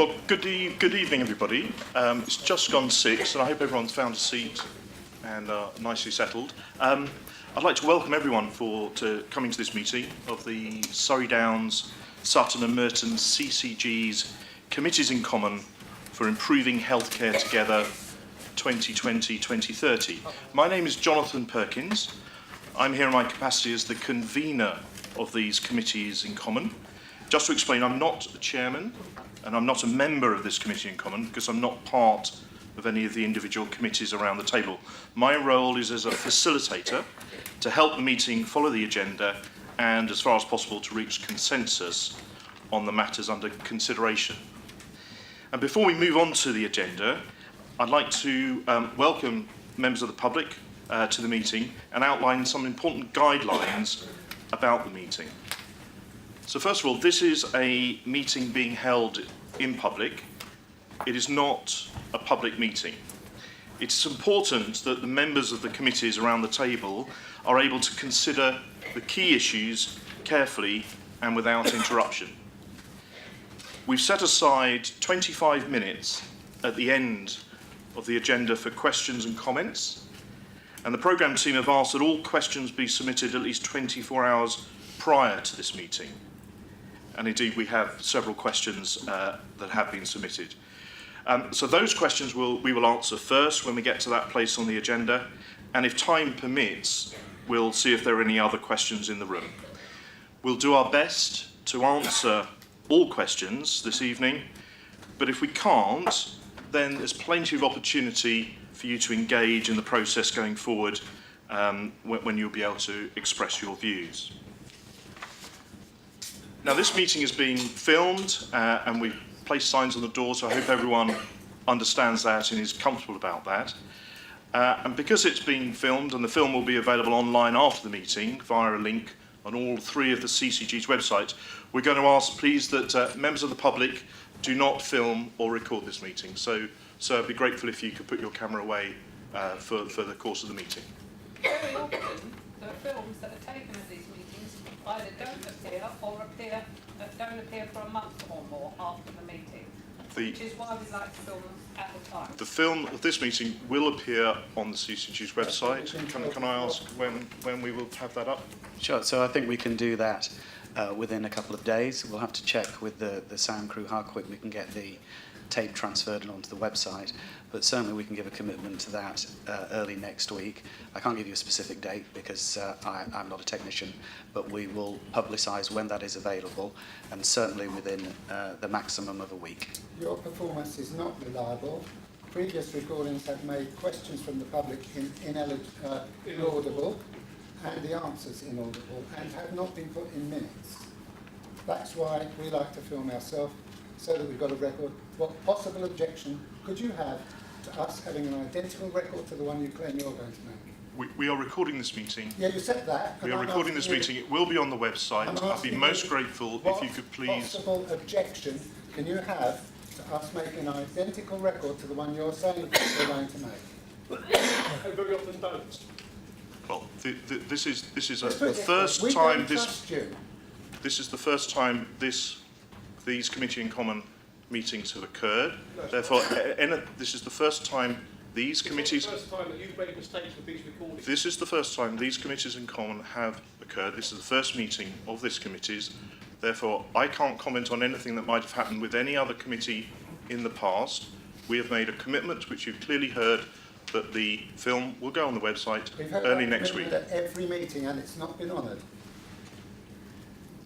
Well, good evening, everybody. It's just gone 6, and I hope everyone's found a seat and nicely settled. I'd like to welcome everyone to coming to this meeting of the Surrey Downs, Sutton and Merton CCGs Committees in Common for Improving Healthcare Together 2020-2030. My name is Jonathan Perkins. I'm here in my capacity as the convener of these committees in common. Just to explain, I'm not the chairman and I'm not a member of this committee in common because I'm not part of any of the individual committees around the table. My role is as a facilitator to help the meeting follow the agenda and, as far as possible, to reach consensus on the matters under consideration. And before we move on to the agenda, I'd like to welcome members of the public to the meeting and outline some important guidelines about the meeting. So first of all, this is a meeting being held in public. It is not a public meeting. It's important that the members of the committees around the table are able to consider the key issues carefully and without interruption. We've set aside 25 minutes at the end of the agenda for questions and comments, and the programme team have asked that all questions be submitted at least 24 hours prior to this meeting. And indeed, we have several questions that have been submitted. So those questions we will answer first when we get to that place on the agenda. And if time permits, we'll see if there are any other questions in the room. We'll do our best to answer all questions this evening. But if we can't, then there's plenty of opportunity for you to engage in the process going forward when you'll be able to express your views. Now, this meeting is being filmed and we've placed signs on the door, so I hope everyone understands that and is comfortable about that. And because it's being filmed, and the film will be available online after the meeting via a link on all three of the CCG's websites, we're going to ask, please, that members of the public do not film or record this meeting. So I'd be grateful if you could put your camera away for the course of the meeting. Very often, the films that are taken at these meetings either don't appear or don't appear for a month or more after the meeting, which is why we like to film them at the time. The film of this meeting will appear on the CCG's website. Can I ask when we will have that up? Sure, so I think we can do that within a couple of days. We'll have to check with the sound crew how quick we can get the tape transferred onto the website, but certainly we can give a commitment to that early next week. I can't give you a specific date because I'm not a technician, but we will publicise when that is available, and certainly within the maximum of a week. Your performance is not reliable. Previous recordings have made questions from the public inaudible and the answers inaudible and have not been put in minutes. That's why we like to film ourselves, so that we've got a record. What possible objection could you have to us having an identical record to the one you claim you're going to make? We are recording this meeting. Yeah, you said that. We are recording this meeting. It will be on the website. I'd be most grateful if you could please... What possible objection can you have to us making an identical record to the one you're saying you're going to make? And very often don't. Well, this is the first time this is the first time these committee in common meetings have occurred. Therefore, this is the first time these committees... This is the first time that you've made mistakes with these recordings. This is the first time these committees in common have occurred. This is the first meeting of this committees. Therefore, I can't comment on anything that might have happened with any other committee in the past. We have made a commitment, which you've clearly heard, that the film will go on the website early next week. At every meeting, and it's not been honoured.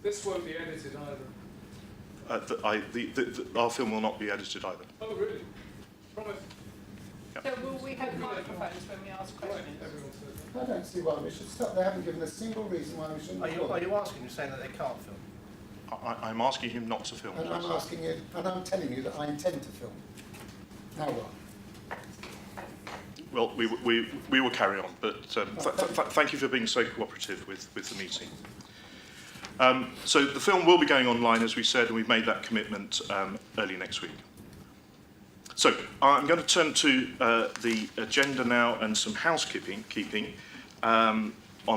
This won't be edited either. Our film will not be edited either. Oh, really? Promise? So will we have microphones when we ask questions? I don't see why we should stop. They haven't given a single reason why we shouldn't. Are you asking him, saying that they can't film? I'm asking him not to film. And I'm asking you, and I'm telling you that I intend to film. Now what? Well, we will carry on, but thank you for being so cooperative with the meeting. So the film will be going online, as we said, and we've made that commitment early next week. So I'm going to turn to the agenda now and some housekeeping on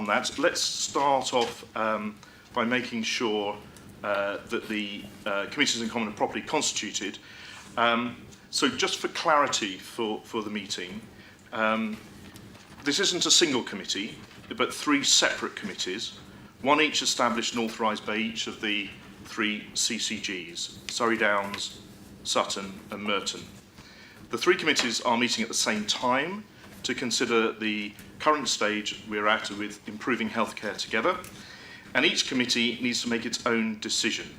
that. Let's start off by making sure that the committees in common are properly constituted. So just for clarity for the meeting, this isn't a single committee, but 3 separate committees, one each established and authorised by each of the 3 CCGs, Surrey Downs, Sutton and Merton. The 3 committees are meeting at the same time to consider the current stage we're at with improving healthcare together, and each committee needs to make its own decision.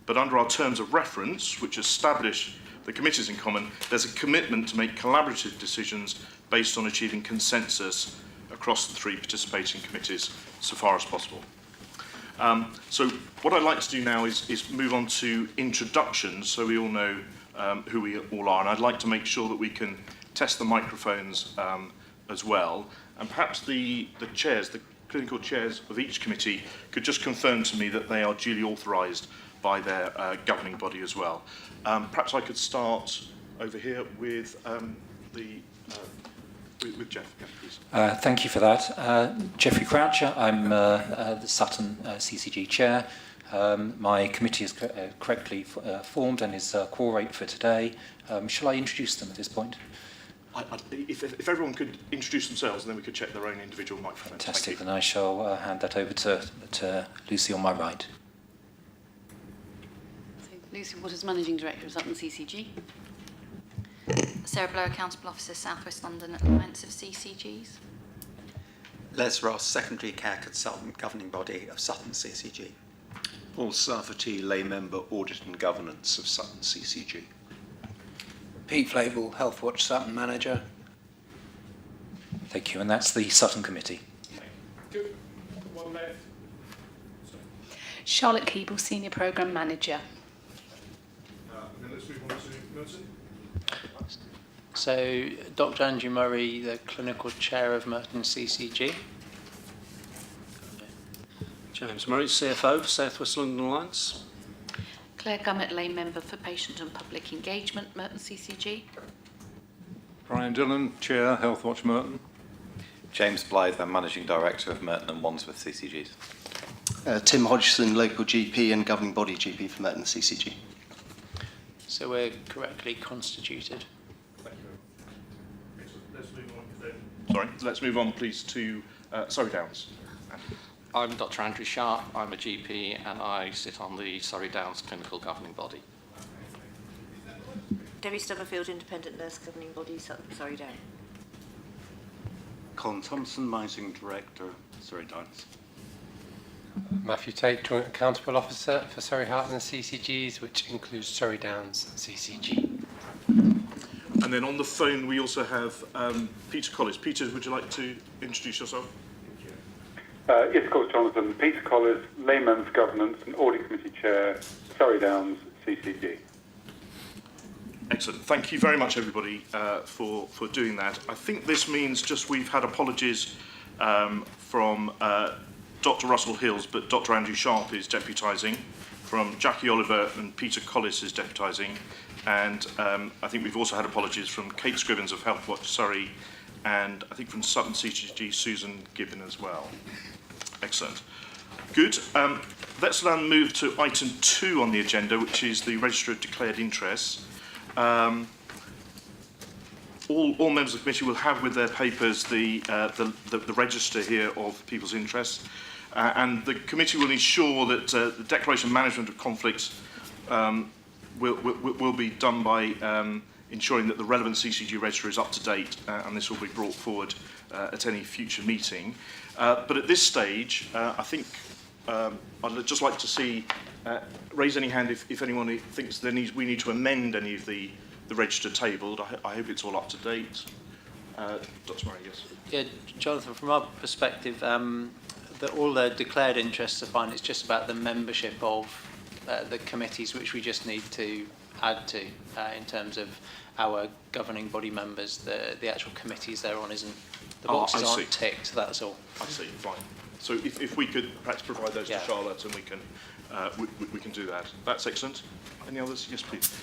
But under our terms of reference, which establish the committees in common, there's a commitment to make collaborative decisions based on achieving consensus across the 3 participating committees so far as possible. So what I'd like to do now is move on to introductions so we all know who we all are, and I'd like to make sure that we can test the microphones as well, and perhaps the chairs, the clinical chairs of each committee could just confirm to me that they are duly authorised by their governing body as well. Perhaps I could start over here with with Jeff, yeah, please. Thank you for that. Geoffrey Croucher, I'm the Sutton CCG Chair. My committee is correctly formed and is quorate for today. Shall I introduce them at this point? If everyone could introduce themselves and then we could check their own individual microphones. Fantastic, then I shall hand that over to Lucy on my right. So, Lucy Waters, Managing Director of Sutton CCG. Sarah Blow, Accountable Officer, South West London Alliance of CCGs. Les Ross, Secondary Care Consultant, Governing Body of Sutton CCG. Paul Sarfati, Lay Member, Audit and Governance of Sutton CCG. Pete Flavel, Health Watch Sutton Manager. Thank you, and that's the Sutton Committee. Good. One left. Charlotte Keeble, Senior Programme Manager. And then let's move on to Merton. So, Dr. Andrew Murray, the Clinical Chair of Merton CCG. James Murray, CFO for South West London Alliance. Claire Gummett, Lay Member for Patient and Public Engagement, Merton CCG. Brian Dillon, Chair, Health Watch Merton. James Blythe, I'm Managing Director of Merton and Wandsworth CCGs. Tim Hodgson, Local GP and Governing Body GP for Merton CCG. So we're correctly constituted. Thank you. Let's move on then. Sorry, let's move on please to Surrey Downs. I'm Dr. Andrew Sharp, I'm a GP and I sit on the Surrey Downs Clinical Governing Body. Debbie Stubberfield, Independent Nurse Governing Body, Surrey Downs. Colin Thompson, Managing Director, Surrey Downs. Matthew Tate, Joint Accountable Officer for Surrey Heartland CCGs, which includes Surrey Downs CCG. And then on the phone we also have Peter Collis. Peter, would you like to introduce yourself? Yes, of course, Jonathan. Peter Collis, Layman's Governance and Audit Committee Chair, Surrey Downs CCG. Excellent. Thank you very much, everybody, for doing that. I think this means just we've had apologies from Dr. Russell Hills, but Dr. Andrew Sharp is deputising, from Jackie Oliver and Peter Collis is deputising, and I think we've also had apologies from Kate Scrivens of Health Watch Surrey, and I think from Sutton CCG, Susan Gibbon as well. Excellent. Good. Let's now move to item 2 on the agenda, which is the Register of Declared Interests. All members of the committee will have with their papers the register here of people's interests, and the committee will ensure that the declaration of management of conflicts will be done by ensuring that the relevant CCG register is up to date, and this will be brought forward at any future meeting. But at this stage, I think I'd just like to see raise any hand if anyone thinks we need to amend any of the register tabled. I hope it's all up to date. Dr. Murray, yes. Yeah, Jonathan, from our perspective, all the declared interests are fine. It's just about the membership of the committees, which we just need to add to in terms of our governing body members. The actual committees they're on isn't, the boxes aren't ticked, that's all. I see, fine. So if we could perhaps provide those to Charlotte, and we can do that. That's excellent. Any others? Yes, please.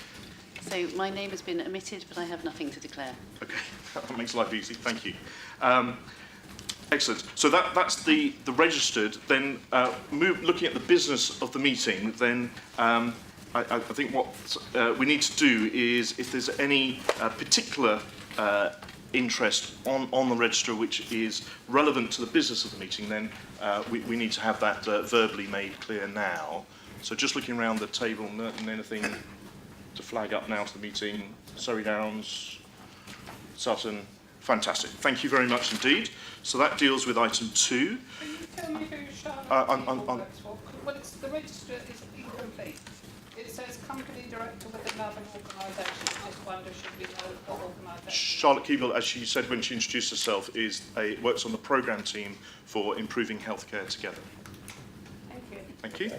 So my name has been omitted, but I have nothing to declare. Okay, that makes life easy. Thank you. Excellent. So that's the registered. Then looking at the business of the meeting, then I think what we need to do is, if there's any particular interest on the register which is relevant to the business of the meeting, then we need to have that verbally made clear now. So just looking around the table, Merton, anything to flag up now to the meeting? Surrey Downs, Sutton, fantastic. Thank you very much indeed. So that deals with item 2. Can you tell me who Charlotte works for? Well, the register is incomplete. It says company director with another organisation. I just wonder, should we know what organisation? Charlotte Keeble, as she said when she introduced herself, works on the programme team for improving healthcare together. Thank you. Thank you.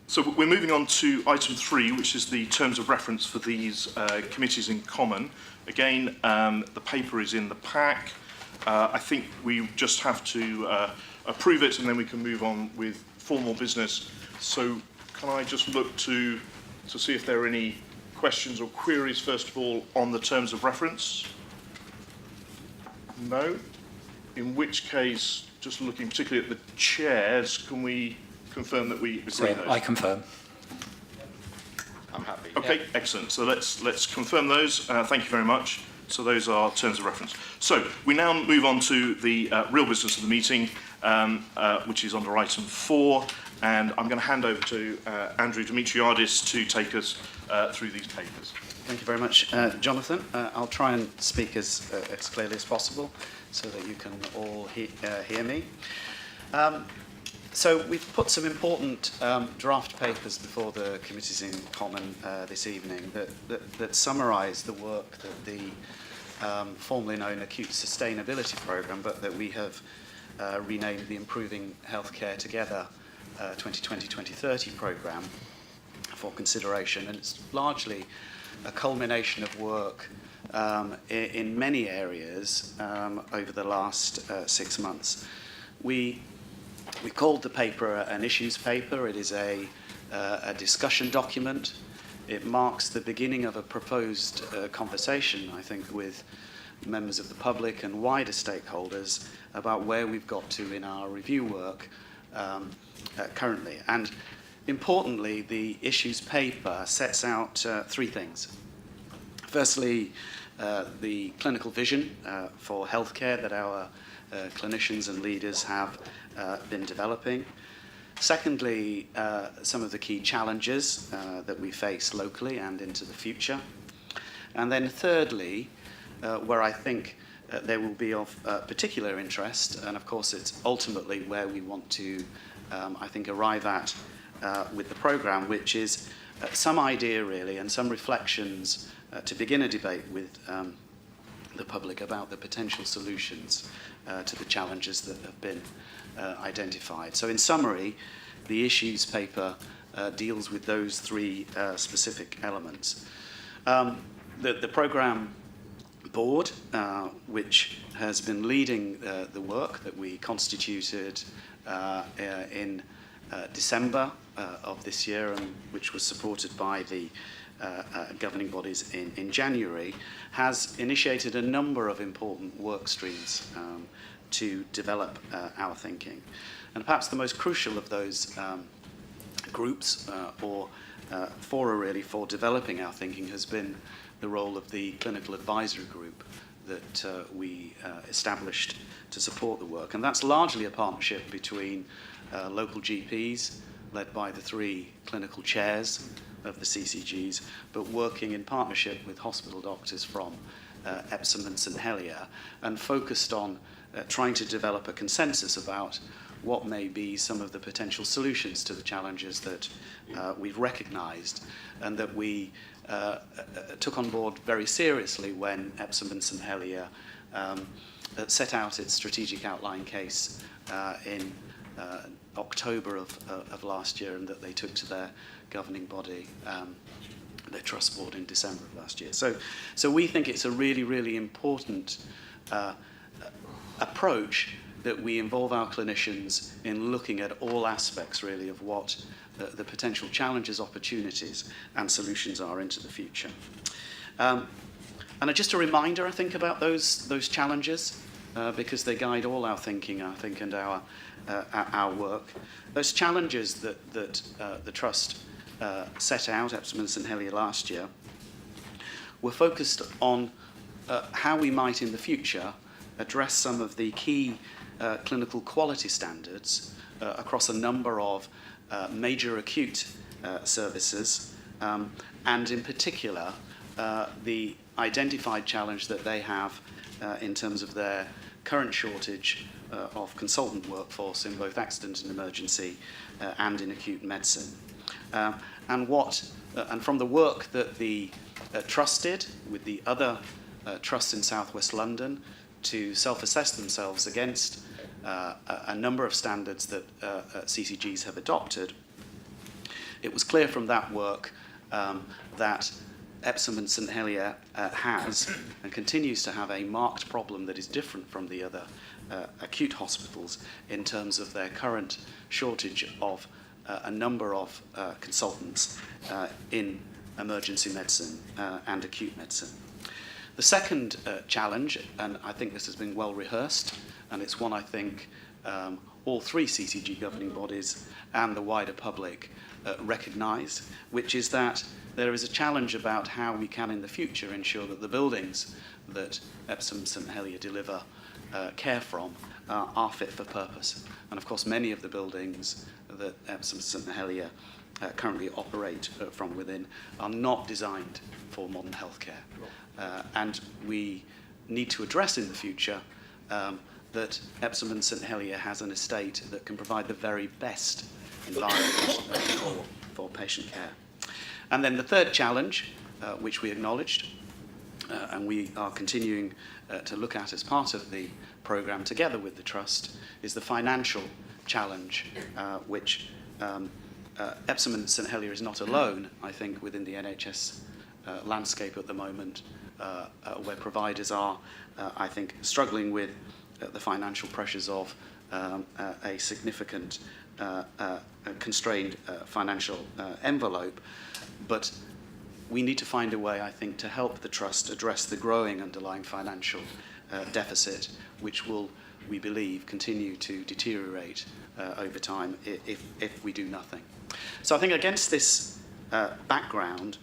So we're moving on to item 3, which is the terms of reference for these committees in common. Again, the paper is in the pack. I think we just have to approve it, and then we can move on with formal business. So can I just look to see if there are any questions or queries, first of all, on the terms of reference? No? In which case, just looking particularly at the chairs, can we confirm that we agree So those? I confirm. I'm happy. Okay, excellent. So let's confirm those. Thank you very much. So those are terms of reference. So we now move on to the real business of the meeting, which is under item 4. And I'm going to hand over to Andrew Dimitriadis to take us through these papers. Thank you very much, Jonathan. I'll try and speak as clearly as possible so that you can all hear me. So we've put some important draft papers before the committees in common this evening that summarise the work that the formerly known Acute Sustainability Programme, but that we have renamed the Improving Healthcare Together 2020-2030 programme for consideration. And it's largely a culmination of work in many areas over the last 6 months. We called the paper an issues paper. It is a discussion document. It marks the beginning of a proposed conversation, I think, with members of the public and wider stakeholders about where we've got to in our review work currently. And importantly, the issues paper sets out 3 things. Firstly, the clinical vision for healthcare that our clinicians and leaders have been developing. Secondly, some of the key challenges that we face locally and into the future. And then thirdly, where I think there will be of particular interest, and of course it's ultimately where we want to, I think, arrive at with the programme, which is some idea really and some reflections to begin a debate with the public about the potential solutions to the challenges that have been identified. So in summary, the issues paper deals with those 3 specific elements. The programme board, which has been leading the work that we constituted in December of this year, and which was supported by the governing bodies in January, has initiated a number of important work streams to develop our thinking. And perhaps the most crucial of those groups or fora really for developing our thinking has been the role of the clinical advisory group that we established to support the work. And that's largely a partnership between local GPs, led by the 3 clinical chairs of the CCGs, but working in partnership with hospital doctors from Epsom and St Helier, and focused on trying to develop a consensus about what may be some of the potential solutions to the challenges that we've recognised and that we took on board very seriously when Epsom and St Helier set out its strategic outline case in October of last year, and that they took to their governing body, their trust board, in December of last year. So we think it's a really, really important approach that we involve our clinicians in looking at all aspects really of what the potential challenges, opportunities and solutions are into the future. And just a reminder, I think, about those challenges, because they guide all our thinking, I think, and our work. Those challenges that the Trust set out, Epsom and St Helier last year, were focused on how we might in the future address some of the key clinical quality standards across a number of major acute services, and in particular the identified challenge that they have in terms of their current shortage of consultant workforce in both accident and emergency and in acute medicine. And from the work that the Trust did with the other trusts in South West London to self-assess themselves against a number of standards that CCGs have adopted, it was clear from that work that Epsom and St Helier has and continues to have a marked problem that is different from the other acute hospitals in terms of their current shortage of a number of consultants in emergency medicine and acute medicine. The second challenge, and I think this has been well rehearsed, and it's one I think all three CCG governing bodies and the wider public recognise, which is that there is a challenge about how we can in the future ensure that the buildings that Epsom and St Helier deliver care from are fit for purpose. And of course many of the buildings that Epsom and St Helier currently operate from within are not designed for modern healthcare. And we need to address in the future that Epsom and St Helier has an estate that can provide the very best environment for patient care. And then the third challenge, which we acknowledged, and we are continuing to look at as part of the programme together with the Trust, is the financial challenge, which Epsom and St Helier is not alone, I think, within the NHS landscape at the moment, where providers are, I think, struggling with the financial pressures of a significant constrained financial envelope. But we need to find a way, I think, to help the Trust address the growing underlying financial deficit, which will, we believe, continue to deteriorate over time if we do nothing. So I think against this background,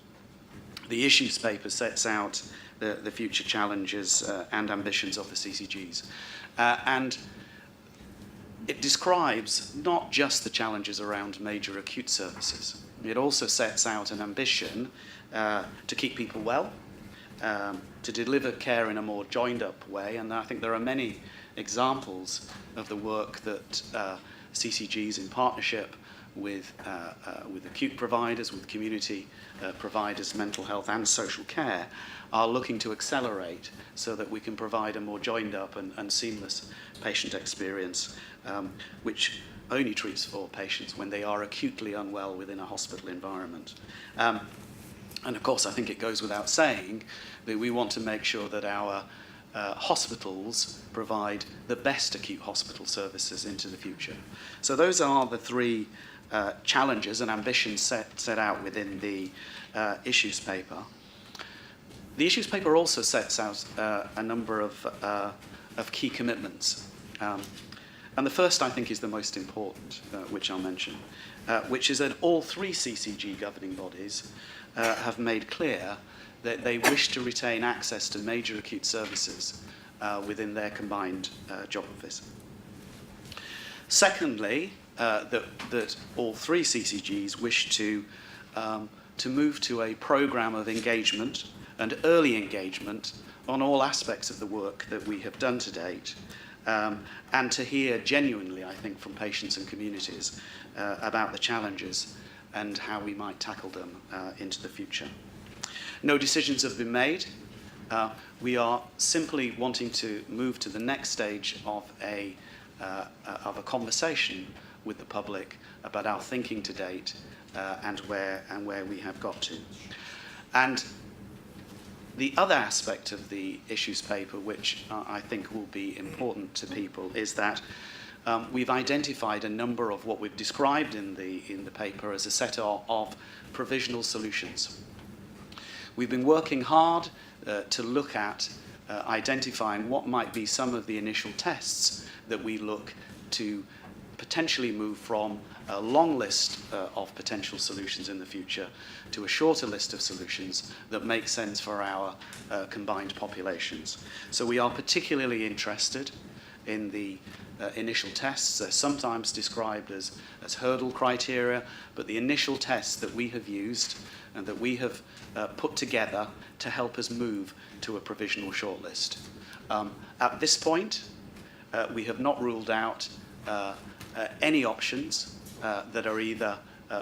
the issues paper sets out the future challenges and ambitions of the CCGs. And it describes not just the challenges around major acute services. It also sets out an ambition to keep people well, to deliver care in a more joined-up way, and I think there are many examples of the work that CCGs in partnership with acute providers, with community providers, mental health and social care, are looking to accelerate so that we can provide a more joined-up and seamless patient experience, which only treats for patients when they are acutely unwell within a hospital environment. And of course, I think it goes without saying that we want to make sure that our hospitals provide the best acute hospital services into the future. So those are the three challenges and ambitions set out within the issues paper. The issues paper also sets out a number of key commitments. And the first, I think, is the most important, which I'll mention, which is that all three CCG governing bodies have made clear that they wish to retain access to major acute services within their combined geographies. Secondly, that all three CCGs wish to move to a programme of engagement and early engagement on all aspects of the work that we have done to date, and to hear genuinely, I think, from patients and communities about the challenges and how we might tackle them into the future. No decisions have been made. We are simply wanting to move to the next stage of a conversation with the public about our thinking to date and where we have got to. And the other aspect of the issues paper, which I think will be important to people, is that we've identified a number of what we've described in the paper as a set of provisional solutions. We've been working hard to look at identifying what might be some of the initial tests that we look to potentially move from a long list of potential solutions in the future to a shorter list of solutions that make sense for our combined populations. So we are particularly interested in the initial tests. They're sometimes described as hurdle criteria, but the initial tests that we have used and that we have put together to help us move to a provisional shortlist. At this point, we have not ruled out any options that are either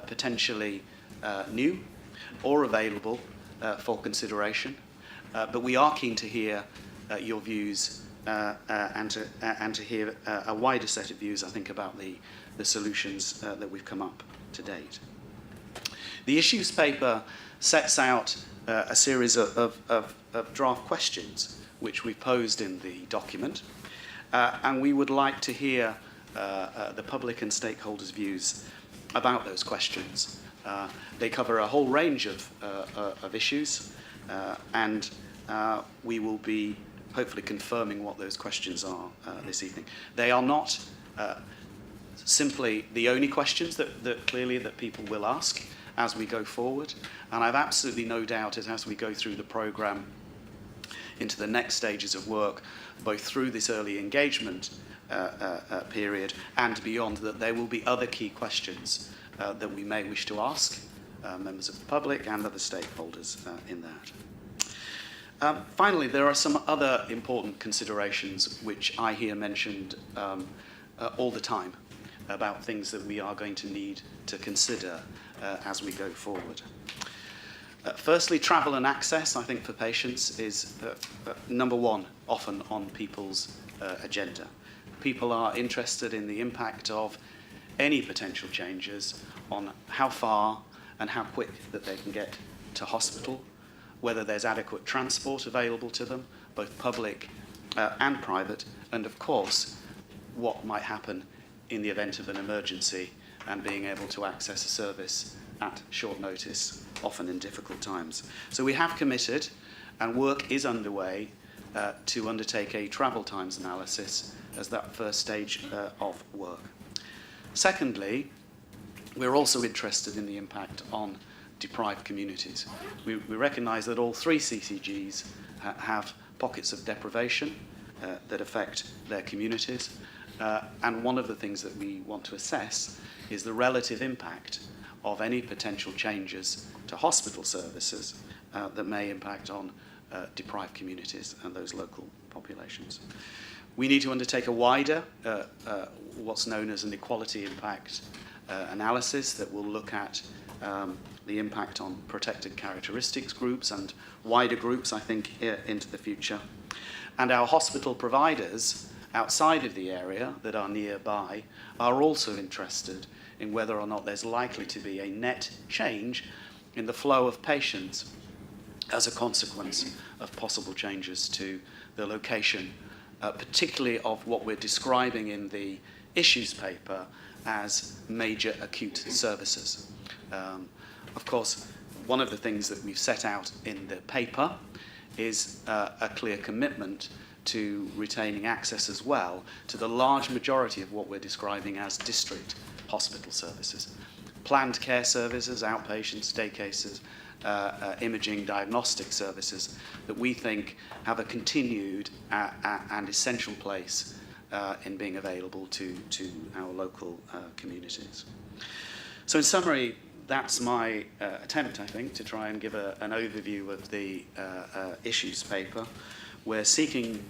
potentially new or available for consideration, but we are keen to hear your views and to hear a wider set of views, I think, about the solutions that we've come up to date. The issues paper sets out a series of draft questions which we've posed in the document, and we would like to hear the public and stakeholders' views about those questions. They cover a whole range of issues, and we will be hopefully confirming what those questions are this evening. They are not simply the only questions that clearly that people will ask as we go forward, and I've absolutely no doubt that as we go through the programme into the next stages of work, both through this early engagement period and beyond, that there will be other key questions that we may wish to ask members of the public and other stakeholders in that. Finally, there are some other important considerations which I hear mentioned all the time about things that we are going to need to consider as we go forward. Firstly, travel and access, I think, for patients is number one, often on people's agenda. People are interested in the impact of any potential changes on how far and how quick that they can get to hospital, whether there's adequate transport available to them, both public and private, and of course, what might happen in the event of an emergency and being able to access a service at short notice, often in difficult times. So we have committed, and work is underway, to undertake a travel times analysis as that first stage of work. Secondly, we're also interested in the impact on deprived communities. We recognise that all three CCGs have pockets of deprivation that affect their communities, and one of the things that we want to assess is the relative impact of any potential changes to hospital services that may impact on deprived communities and those local populations. We need to undertake a wider, what's known as an equality impact analysis that will look at the impact on protected characteristics groups and wider groups, I think, into the future. And our hospital providers outside of the area that are nearby are also interested in whether or not there's likely to be a net change in the flow of patients as a consequence of possible changes to the location, particularly of what we're describing in the issues paper as major acute services. Of course, one of the things that we've set out in the paper is a clear commitment to retaining access as well to the large majority of what we're describing as district hospital services. Planned care services, outpatients, day cases, imaging, diagnostic services that we think have a continued and essential place in being available to our local communities. So in summary, that's my attempt, I think, to try and give an overview of the issues paper. We're seeking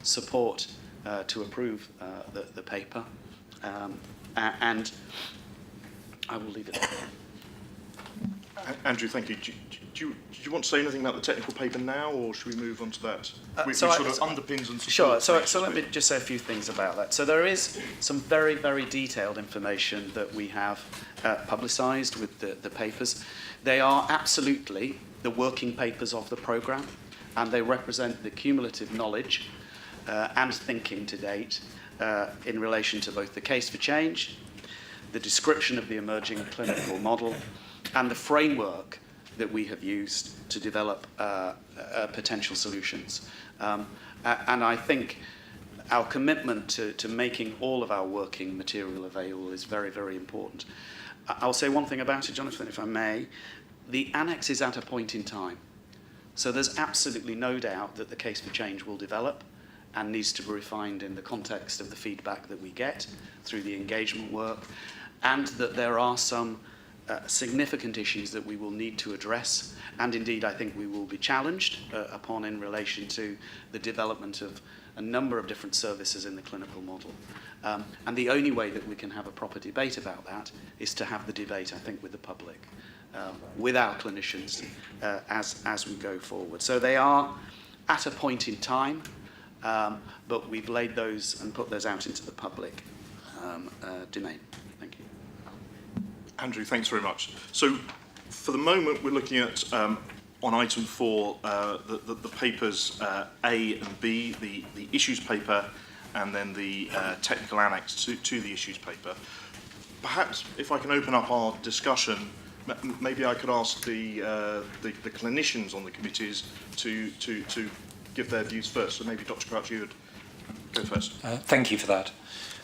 support to approve the paper, and I will leave it there. Andrew, thank you. Do you want to say anything about the technical paper now, or should we move on to that? Which So sort of underpins and supports. Sure. So the let me just say a few things about that. So there is some very, very detailed information that we have publicised with the papers. They are absolutely the working papers of the programme, and they represent the cumulative knowledge and thinking to date in relation to both the case for change, the description of the emerging clinical model, and the framework that we have used to develop potential solutions. And I think our commitment to making all of our working material available is very, very important. I'll say one thing about it, Jonathan, if I may. The annex is at a point in time. So there's absolutely no doubt that the case for change will develop and needs to be refined in the context of the feedback that we get through the engagement work, and that there are some significant issues that we will need to address, and indeed I think we will be challenged upon in relation to the development of a number of different services in the clinical model. And the only way that we can have a proper debate about that is to have the debate, I think, with the public, with our clinicians as we go forward. So they are at a point in time, but we've laid those and put those out into the public domain. Thank you. Andrew, thanks very much. So for the moment, we're looking at, on item 4, the papers A and B, the issues paper, and then the technical annex to the issues paper. Perhaps if I can open up our discussion, maybe I could ask the clinicians on the committees to give their views first. So maybe Dr. Crouch, you would go first. Thank you for that.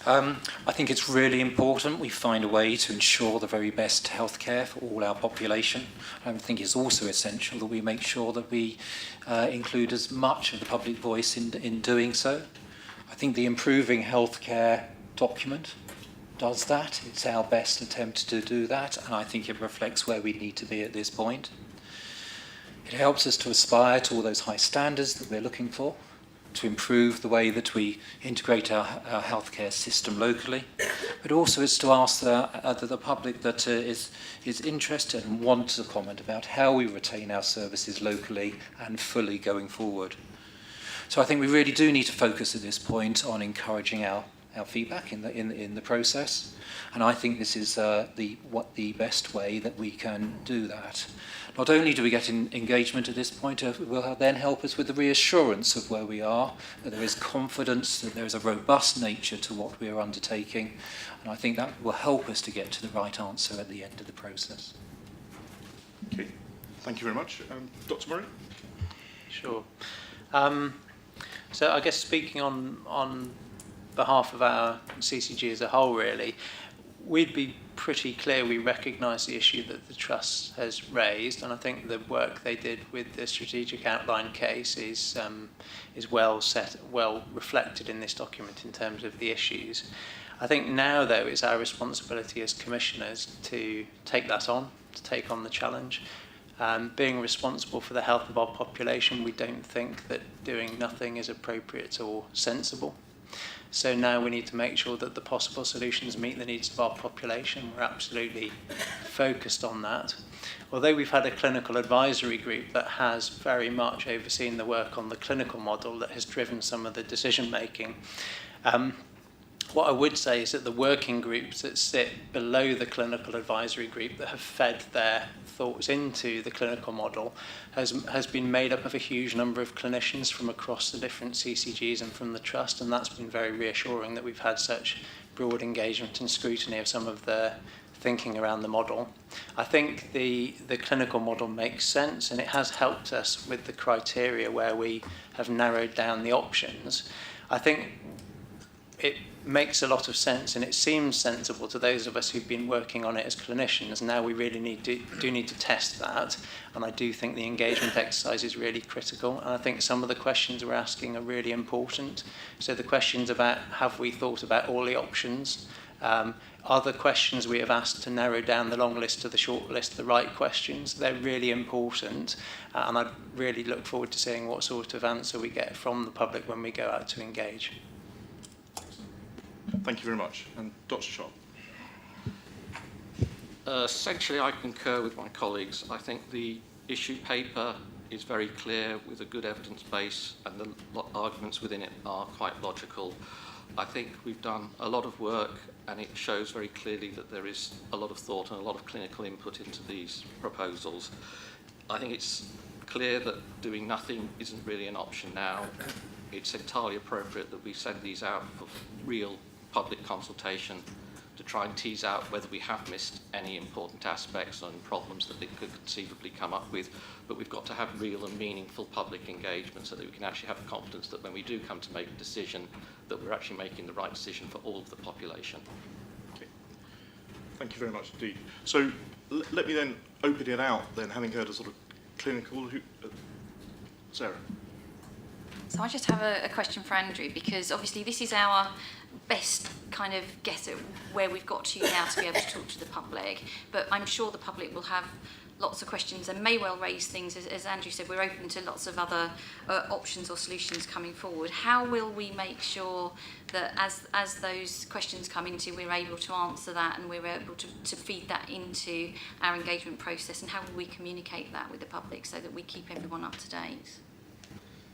I think it's really important we find a way to ensure the very best healthcare for all our population. I think it's also essential that we make sure that we include as much of the public voice in doing so. I think the Improving Healthcare document does that. It's our best attempt to do that, and I think it reflects where we need to be at this point. It helps us to aspire to all those high standards that we're looking for, to improve the way that we integrate our healthcare system locally, but also it's to ask the public that is interested and wants a comment about how we retain our services locally and fully going forward. So I think we really do need to focus at this point on encouraging our feedback in the process, and I think this is the best way that we can do that. Not only do we get engagement at this point, it will then help us with the reassurance of where we are, that there is confidence, that there is a robust nature to what we are undertaking, and I think that will help us to get to the right answer at the end of the process. Okay, thank you very much. Dr. Murray? Sure. So I guess speaking on behalf of our CCG as a whole, really, we'd be pretty clear we recognise the issue that the Trust has raised, and I think the work they did with the strategic outline case is well reflected in this document in terms of the issues. I think now, though, it's our responsibility as commissioners to take that on, to take on the challenge. Being responsible for the health of our population, we don't think that doing nothing is appropriate or sensible. So now we need to make sure that the possible solutions meet the needs of our population. We're absolutely focused on that. Although we've had a clinical advisory group that has very much overseen the work on the clinical model that has driven some of the decision making, what I would say is that the working groups that sit below the clinical advisory group that have fed their thoughts into the clinical model has been made up of a huge number of clinicians from across the different CCGs and from the Trust, and that's been very reassuring that we've had such broad engagement and scrutiny of some of the thinking around the model. I think the clinical model makes sense, and it has helped us with the criteria where we have narrowed down the options. I think it makes a lot of sense, and it seems sensible to those of us who've been working on it as clinicians. Now we really need to test that, and I do think the engagement exercise is really critical, and I think some of the questions we're asking are really important. So the questions about have we thought about all the options, are the questions we have asked to narrow down the long list to the short list the right questions? They're really important, and I really look forward to seeing what sort of answer we get from the public when we go out to engage. Thank you very much. And Dr. Sharp? Essentially, I concur with my colleagues. I think the issue paper is very clear with a good evidence base, and the arguments within it are quite logical. I think we've done a lot of work, and it shows very clearly that there is a lot of thought and a lot of clinical input into these proposals. I think it's clear that doing nothing isn't really an option now. It's entirely appropriate that we send these out for real public consultation to try and tease out whether we have missed any important aspects and problems that they could conceivably come up with. But we've got to have real and meaningful public engagement so that we can actually have confidence that when we do come to make a decision, that we're actually making the right decision for all of the population. Okay. Thank you very much indeed. So let me then open it out then, having heard a sort of clinical... Sarah. So I just have a question for Andrew, because obviously this is our best kind of guess at where we've got to now to be able to talk to the public, but I'm sure the public will have lots of questions and may well raise things. As Andrew said, we're open to lots of other options or solutions coming forward. How will we make sure that as those questions come into, we're able to answer that and we're able to feed that into our engagement process, and how will we communicate that with the public so that we keep everyone up to date?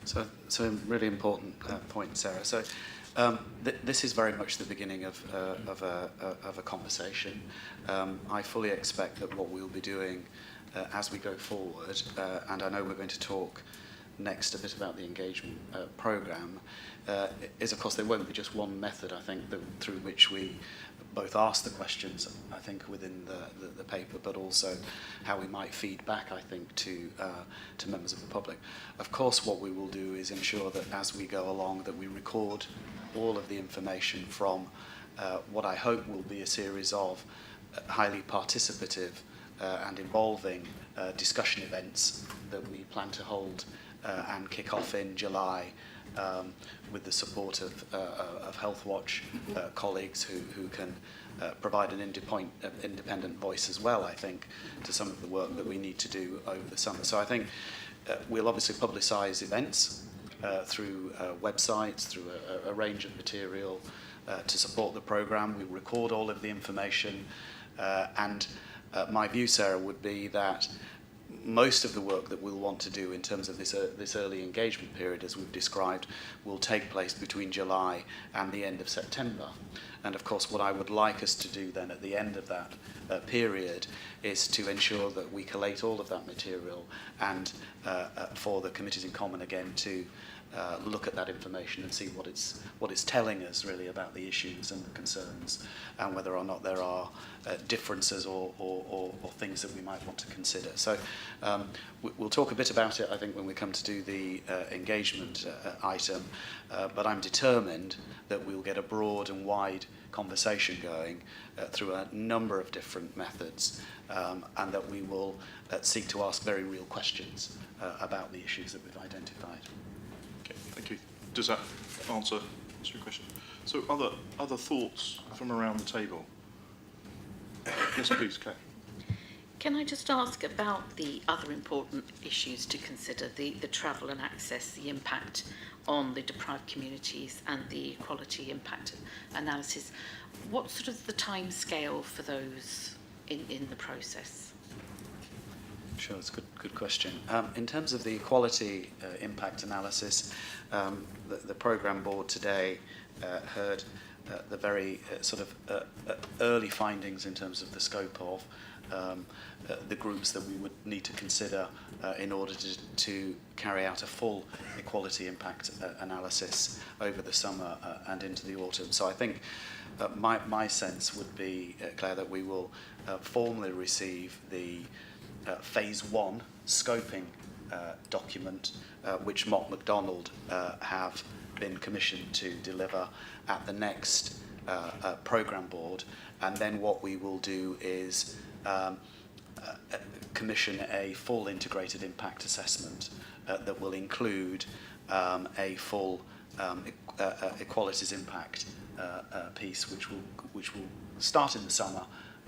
So a really important point, Sarah. So this is very much the beginning of a conversation. I fully expect that what we'll be doing as we go forward, and I know we're going to talk next a bit about the engagement programme, is of course there won't be just one method, I think, through which we both ask the questions, I think, within the paper, but also how we might feed back, I think, to members of the public. Of course, what we will do is ensure that as we go along that we record all of the information from what I hope will be a series of highly participative and involving discussion events that we plan to hold and kick off in July with the support of Health Watch colleagues who can provide an independent voice as well, I think, to some of the work that we need to do over the summer. So I think we'll obviously publicise events through websites, through a range of material to support the programme. We'll record all of the information, and my view, Sarah, would be that most of the work that we'll want to do in terms of this early engagement period, as we've described, will take place between July and the end of September. And of course, what I would like us to do then at the end of that period is to ensure that we collate all of that material and for the committees in common again to look at that information and see what it's telling us really about the issues and the concerns, and whether or not there are differences or things that we might want to consider. So we'll talk a bit about it, I think, when we come to do the engagement item, but I'm determined that we'll get a broad and wide conversation going through a number of different methods, and that we will seek to ask very real questions about the issues that we've identified. Okay, thank you. Does that answer your question? So other thoughts from around the table? Yes, please, Claire. Can I just ask about the other important issues to consider, the travel and access, the impact on the deprived communities and the equality impact analysis? What's sort of the time scale for those in the process? Sure, it's a good question. In terms of the equality impact analysis, the programme board today heard the very sort of early findings in terms of the scope of the groups that we would need to consider in order to carry out a full equality impact analysis over the summer and into the autumn. So I think my sense would be, Claire, that we will formally receive the Phase 1 scoping document, which Mott MacDonald have been commissioned to deliver at the next programme board. And then what we will do is commission a full integrated impact assessment that will include a full equalities impact piece, which will start in the summer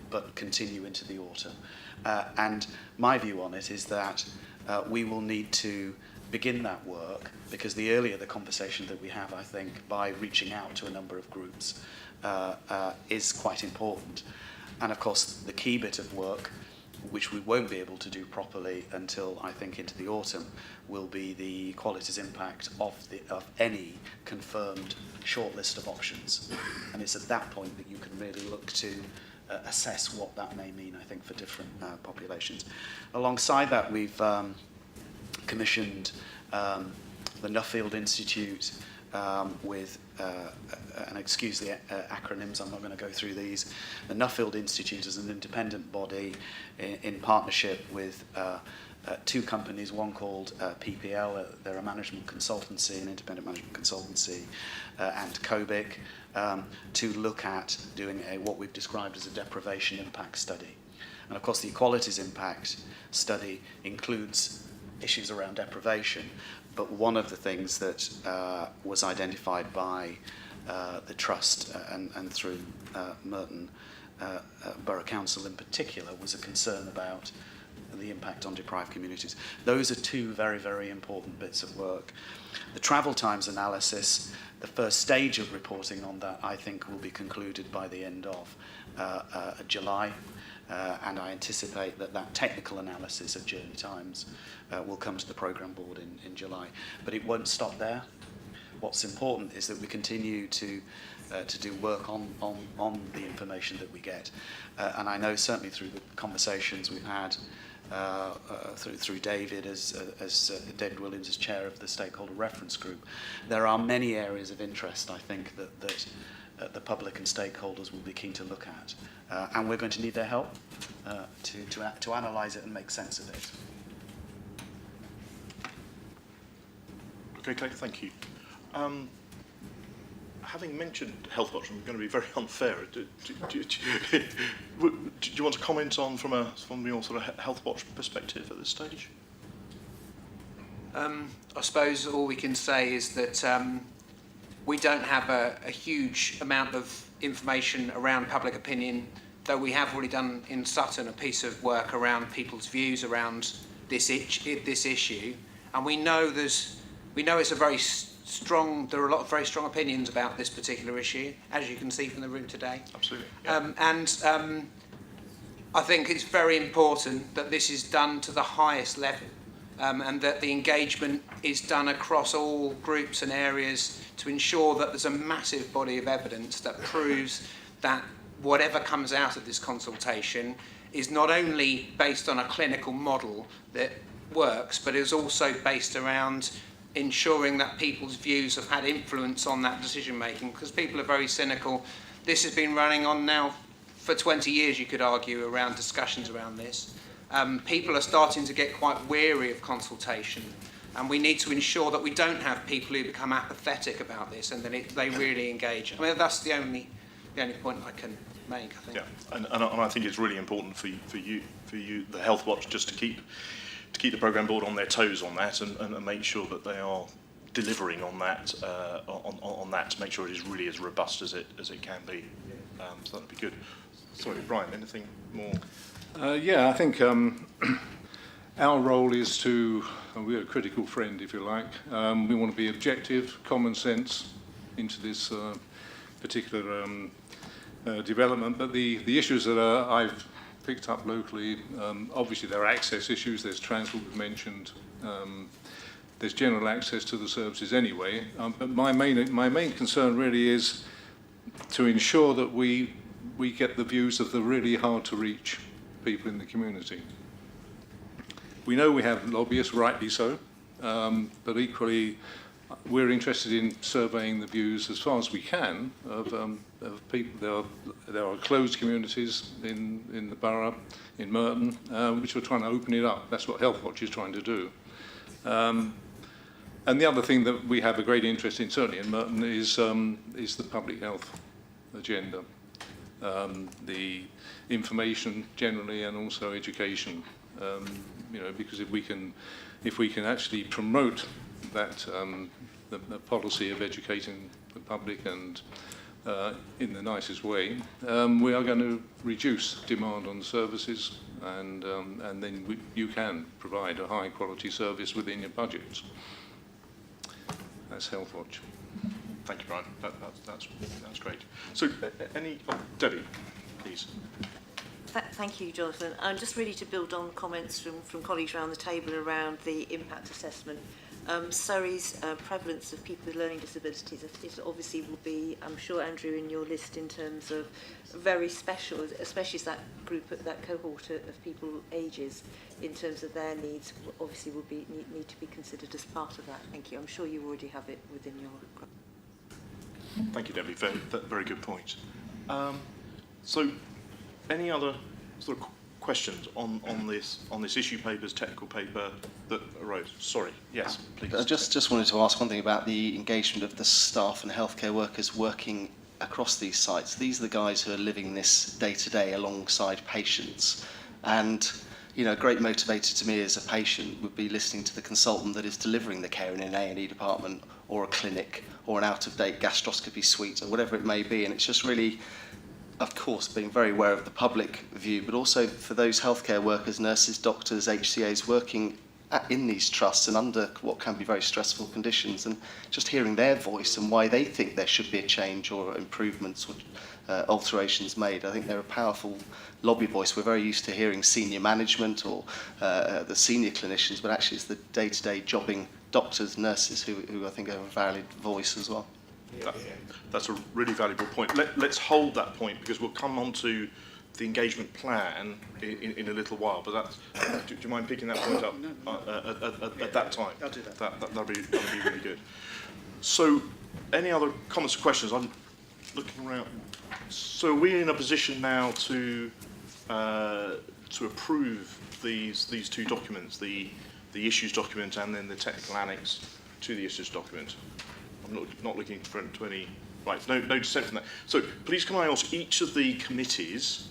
but continue into the autumn. And my view on it is that we will need to begin that work, because the earlier the conversation that we have, I think, by reaching out to a number of groups is quite important. And of course, the key bit of work, which we won't be able to do properly until, I think, into the autumn, will be the qualities impact of any confirmed shortlist of options. And it's at that point that you can really look to assess what that may mean, I think, for different populations. Alongside that, we've commissioned the Nuffield Institute with, and excuse the acronyms, I'm not going to go through these, the Nuffield Institute as an independent body in partnership with two companies, one called PPL, they're a management consultancy, an independent management consultancy, and COBIC, to look at doing what we've described as a deprivation impact study. And of course the equalities impact study includes issues around deprivation, but one of the things that was identified by the Trust and through Merton Borough Council in particular was a concern about the impact on deprived communities. Those are two very, very important bits of work. The travel times analysis, the first stage of reporting on that, I think will be concluded by the end of July. And I anticipate that technical analysis of journey times will come to the programme board in July. But it won't stop there. What's important is that we continue to do work on the information that we get. And I know certainly through the conversations we've had through David as David Williams as chair of the stakeholder reference group, there are many areas of interest, I think, that the public and stakeholders will be keen to look at. And we're going to need their help to analyse it and make sense of it. Okay, thank you. Having mentioned Health Watch, I'm going to be very unfair. Do you want to comment on from your sort of Health Watch perspective at this stage? I suppose all we can say is that we don't have a huge amount of information around public opinion, though we have already done in Sutton a piece of work around people's views around this issue, and we know it's a very strong. There are a lot of very strong opinions about this particular issue, as you can see from the room today. Absolutely. Yeah. I think it's very important that this is done to the highest level, and that the engagement is done across all groups and areas to ensure that there's a massive body of evidence that proves that whatever comes out of this consultation is not only based on a clinical model that works, but is also based around ensuring that people's views have had influence on that decision making, because people are very cynical. This has been running on now for 20 years, you could argue, around discussions around this. People are starting to get quite weary of consultation, and we need to ensure that we don't have people who become apathetic about this and then they really engage. I mean, that's the only point I can make, I think. Yeah, and I think it's really important for you, the Health Watch, just to keep the programme board on their toes on that and make sure that they are delivering on that on that to make sure it is really as robust as it can be. So that'd be good. Sorry, Brian, anything more? Yeah, I think our role is to, we're a critical friend, if you like. We want to be objective, common sense into this particular development. But the issues that I've picked up locally, obviously there are access issues, there's transport we've mentioned, there's general access to the services anyway. But my main concern really is to ensure that we get the views of the really hard to reach people in the community. We know we have lobbyists, rightly so, but equally we're interested in surveying the views as far as we can of people. There are closed communities in the borough, in Merton, which we're trying to open it up. That's what Health Watch is trying to do. And the other thing that we have a great interest in, certainly in Merton, is the public health agenda, the information generally, and also education. Because if we can actually promote that the policy of educating the public and in the nicest way, we are going to reduce demand on services, and then you can provide a high quality service within your budgets. That's Health Watch. Thank you, Brian. That's great. So, Debbie, please. Thank you, Jonathan. Just really to build on comments from colleagues around the table around the impact assessment. Surrey's prevalence of people with learning disabilities is obviously will be, I'm sure, Andrew, in your list in terms of very special, especially as that group, that cohort of people ages, in terms of their needs, obviously will need to be considered as part of that. Thank you. I'm sure you already have it within your Thank you, Debbie. Very good point. So, any other sort of questions on this issue papers, technical paper that arose? Sorry, yes, please. I just wanted to ask one thing about the engagement of the staff and healthcare workers working across these sites. These are the guys who are living this day to day alongside patients, and you know, a great motivator to me as a patient would be listening to the consultant that is delivering the care in an A&E department or a clinic or an out-of-date gastroscopy suite or whatever it may be. And it's just really, of course, being very aware of the public view, but also for those healthcare workers, nurses, doctors, HCAs working in these trusts and under what can be very stressful conditions, and just hearing their voice and why they think there should be a change or improvements or alterations made. I think they're a powerful lobby voice. We're very used to hearing senior management or the senior clinicians, but actually it's the day-to-day jobbing doctors, nurses who I think have a valid voice as well. That's a really valuable point. Let's hold that point because we'll come on to the engagement plan in a little while. But that's, do you mind picking that point up at that time? I'll do that. That'd be really good. So, any other comments or questions? I'm looking around. So, are we in a position now to approve these two documents, the issues document and then the technical annex to the issues document? I'm not looking for any. Right, no dissent from that. So, please can I ask each of the committees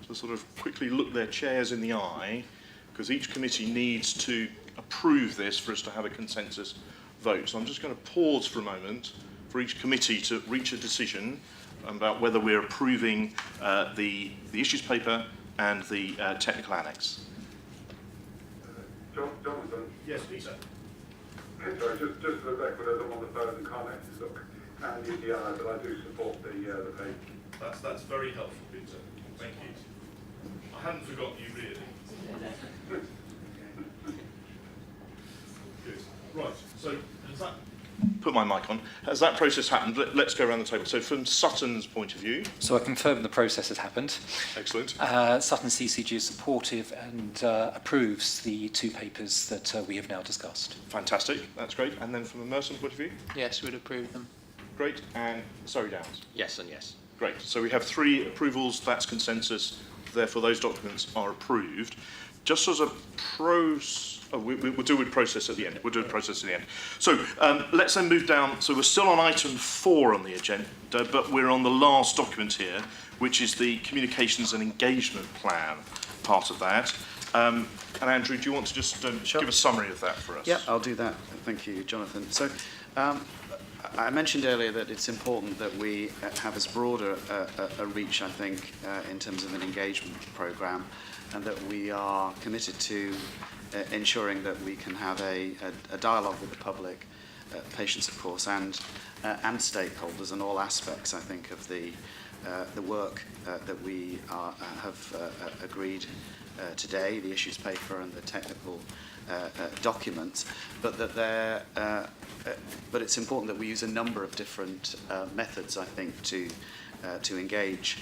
to sort of quickly look their chairs in the eye, because each committee needs to approve this for us to have a consensus vote. So I'm just going to pause for a moment for each committee to reach a decision about whether we're approving the issues paper and the technical annex. Jonathan? Yes, Peter. Sorry, just for the record, as I'm on the phone and can't actually look at the UDI, but I do support the page. That's very helpful, Peter. Thank you. I hadn't forgotten you really. Good. Right. So has that put my mic on? Has that process happened? Let's go around the table. So from Sutton's point of view, So I confirm the process has happened. Excellent. Sutton CCG is supportive and approves the two papers that we have now discussed. Fantastic. That's great. And then from a Merton point of view, Yes, we'd approve them. great. And Surrey Downs. Yes and yes. Great. So we have 3 approvals. That's consensus. Therefore, those documents are approved. Just as a we'll do with process at the end. We'll do a process at the end. So let's then move down. So we're still on item 4 on the agenda, but we're on the last document here, which is the communications and engagement plan part of that. And Andrew, do you want to just Sure. give a summary of that for us? Yeah, I'll do that. Thank you, Jonathan. So I mentioned earlier that it's important that we have as broad a reach, I think, in terms of an engagement programme, and that we are committed to ensuring that we can have a dialogue with the public, patients, of course, and stakeholders and all aspects, I think, of the work that we have agreed today, the issues paper and the technical documents, but it's important that we use a number of different methods, I think, to engage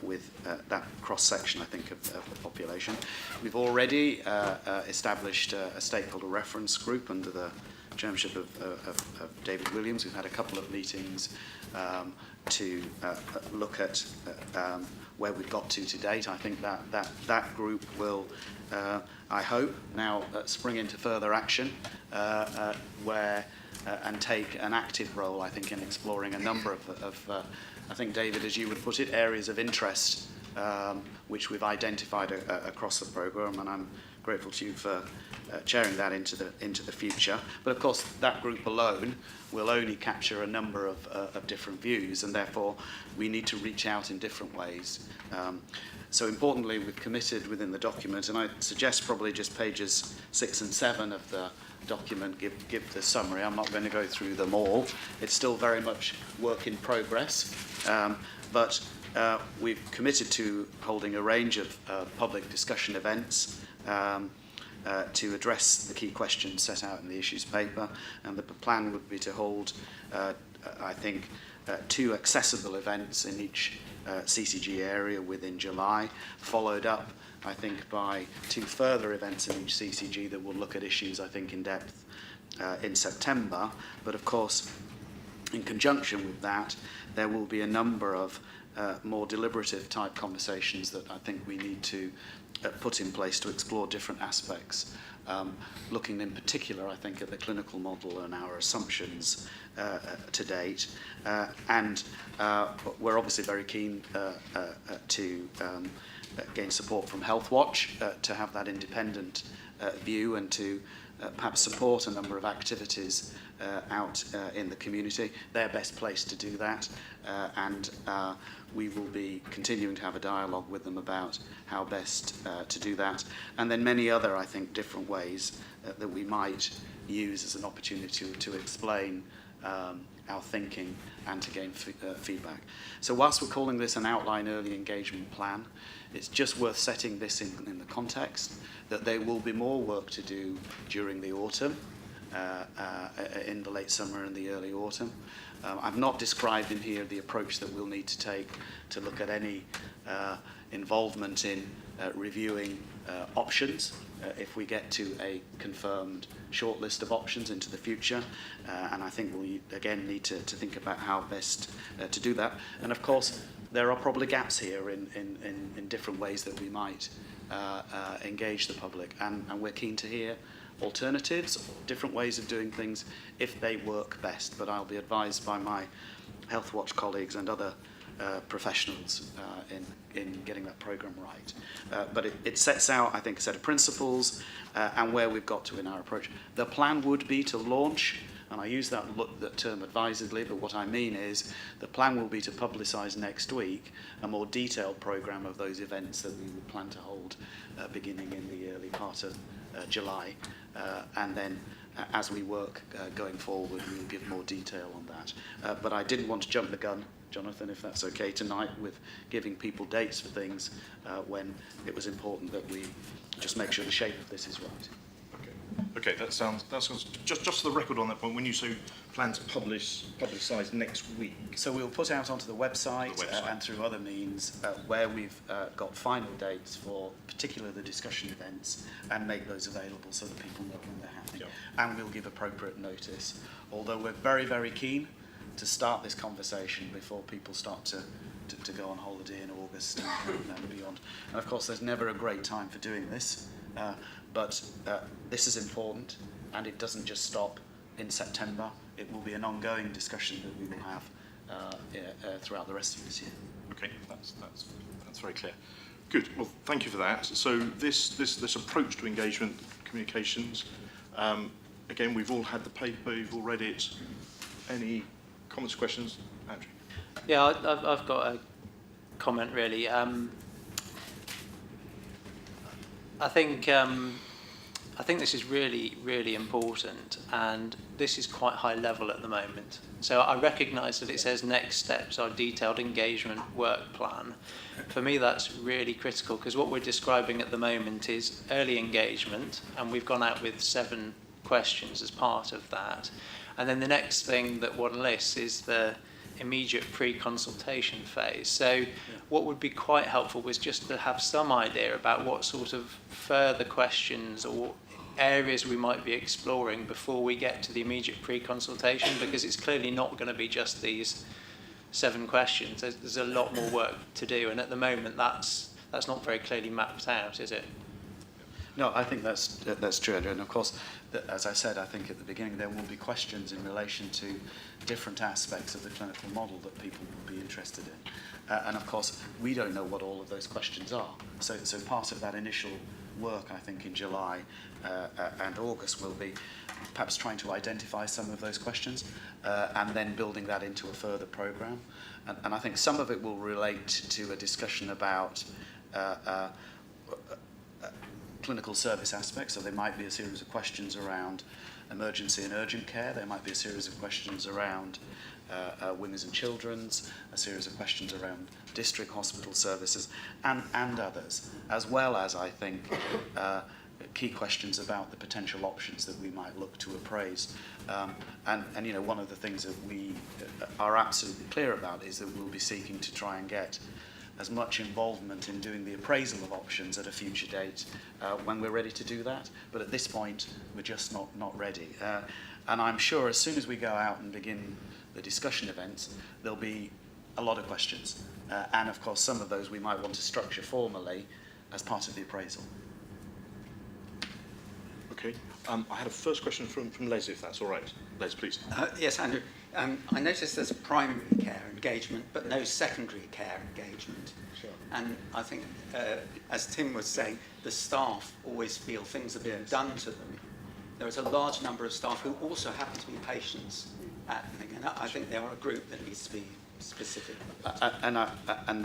with that cross-section, I think, of the population. We've already established a stakeholder reference group under the chairmanship of David Williams. We've had a couple of meetings to look at where we've got to date. I think that group will, I hope, now spring into further action and take an active role, I think, in exploring a number of I think, David, as you would put it, areas of interest which we've identified across the programme, and I'm grateful to you for chairing that into the future. But of course, that group alone will only capture a number of different views, and therefore we need to reach out in different ways. So importantly, we've committed within the document, and I suggest probably just pages 6 and 7 of the document give the summary. I'm not going to go through them all. It's still very much work in progress, but we've committed to holding a range of public discussion events to address the key questions set out in the issues paper, and the plan would be to hold, I think, 2 accessible events in each CCG area within July, followed up, I think, by 2 further events in each CCG that will look at issues, I think, in depth in September. But of course, in conjunction with that, there will be a number of more deliberative type conversations that I think we need to put in place to explore different aspects, looking in particular, I think, at the clinical model and our assumptions to date. And we're obviously very keen to gain support from Health Watch to have that independent view and to perhaps support a number of activities out in the community. They're best placed to do that, and we will be continuing to have a dialogue with them about how best to do that. And then many other, I think, different ways that we might use as an opportunity to explain our thinking and to gain feedback. So whilst we're calling this an outline early engagement plan, it's just worth setting this in the context that there will be more work to do during the autumn, in the late summer and the early autumn. I've not described in here the approach that we'll need to take to look at any involvement in reviewing options if we get to a confirmed short list of options into the future. And I think we'll again need to think about how best to do that. And of course, there are probably gaps here in different ways that we might engage the public. And we're keen to hear alternatives, different ways of doing things if they work best. But I'll be advised by my Health Watch colleagues and other professionals in getting that programme right. But it sets out, I think, a set of principles and where we've got to in our approach. The plan would be to launch, and I use that term advisedly, but what I mean is the plan will be to publicise next week a more detailed programme of those events that we would plan to hold beginning in the early part of July. And then as we work going forward, we'll give more detail on that. But I didn't want to jump the gun, Jonathan, if that's okay, tonight with giving people dates for things when it was important that we just make sure the shape of this is right. Okay, that sounds just for the record on that point. When you say plan to publicise next week, so we'll put out onto the website, and through other means where we've got final dates for particularly the discussion events and make those available so that people know when they're happening. Yeah. And we'll give appropriate notice. Although we're very, very keen to start this conversation before people start to go on holiday in August and beyond. And of course, there's never a great time for doing this. But this is important, and it doesn't just stop in September. It will be an ongoing discussion that we will have throughout the rest of this year. Okay, that's very clear. Good. Well, thank you for that. So this approach to engagement communications, again, we've all had the paper, you've all read it. Any comments, questions, Andrew? Yeah, I've got a comment really. I think this is really, really important, and this is quite high level at the moment. So I recognise that it says next steps are detailed engagement work plan. For me, that's really critical because what we're describing at the moment is early engagement, and we've gone out with 7 questions as part of that. And then the next thing that one lists is the immediate pre-consultation phase. So what would be quite helpful was just to have some idea about what sort of further questions or areas we might be exploring before we get to the immediate pre-consultation, because it's clearly not going to be just these 7 questions. There's a lot more work to do, and at the moment that's not very clearly mapped out, is it? No, I think that's true, Andrew. And of course, as I said, I think at the beginning there will be questions in relation to different aspects of the clinical model that people will be interested in. And of course, we don't know what all of those questions are. So part of that initial work, I think, in July and August will be perhaps trying to identify some of those questions and then building that into a further programme. And I think some of it will relate to a discussion about clinical service aspects. So there might be a series of questions around emergency and urgent care. There might be a series of questions around women's and children's, a series of questions around district hospital services, and others, as well as, I think, key questions about the potential options that we might look to appraise. And you know, one of the things that we are absolutely clear about is that we'll be seeking to try and get as much involvement in doing the appraisal of options at a future date when we're ready to do that. But at this point, we're just not ready. And I'm sure as soon as we go out and begin the discussion events, there'll be a lot of questions. And of course, some of those we might want to structure formally as part of the appraisal. Okay. I had a first question from Les, if that's all right. Les, please. Yes, Andrew. I noticed there's primary care engagement, but no secondary care engagement. Sure. And I think, as Tim was saying, the staff always feel things are being done to them. There is a large number of staff who also happen to be patients at the thing, and I think they are a group that needs to be specific. And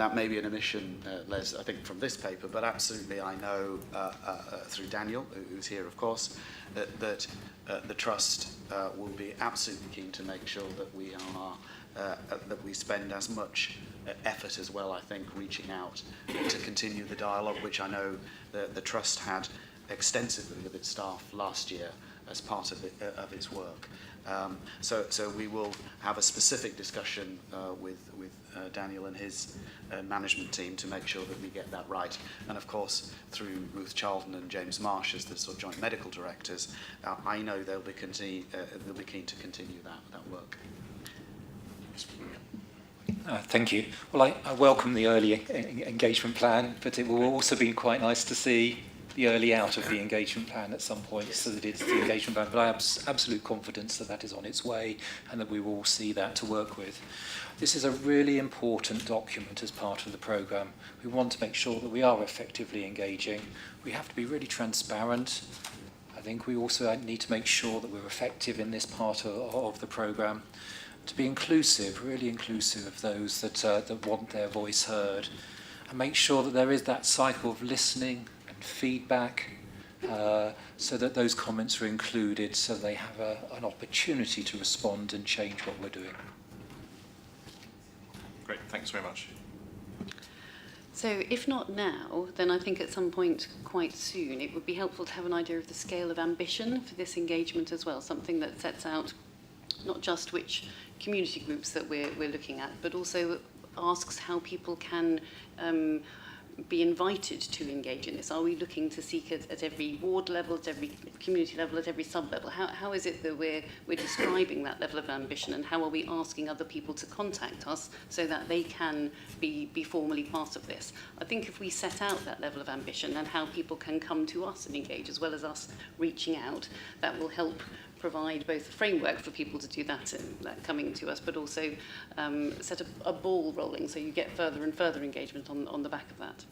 that may be an omission, Les, I think, from this paper, but absolutely I know through Daniel, who's here, of course, that the Trust will be absolutely keen to make sure that we are that we spend as much effort as well, I think, reaching out to continue the dialogue, which I know the Trust had extensively with its staff last year as part of its work. So we will have a specific discussion with Daniel and his management team to make sure that we get that right. And of course, through Ruth Charlton and James Marsh as the sort of joint medical directors, I know they'll be keen to continue that work. Thank you. Well, I welcome the early engagement plan, but it will also be quite nice to see the early out of the engagement plan at some point, so that it's the engagement plan. But I have absolute confidence that that is on its way and that we will see that to work with. This is a really important document as part of the programme. We want to make sure that we are effectively engaging. We have to be really transparent. I think we also need to make sure that we're effective in this part of the programme. To be inclusive, really inclusive of those that want their voice heard, and make sure that there is that cycle of listening and feedback, so that those comments are included, so they have an opportunity to respond and change what we're doing. Great, thanks very much. So if not now, then I think at some point quite soon it would be helpful to have an idea of the scale of ambition for this engagement as well, something that sets out not just which community groups that we're looking at, but also asks how people can be invited to engage in this. Are we looking to seek at every ward level, at every community level, at every sub-level? How is it that we're describing that level of ambition, and how are we asking other people to contact us so that they can be formally part of this? I think if we set out that level of ambition and how people can come to us and engage, as well as us reaching out, that will help provide both a framework for people to do that coming to us, but also set a ball rolling so you get further and further engagement on the back of that.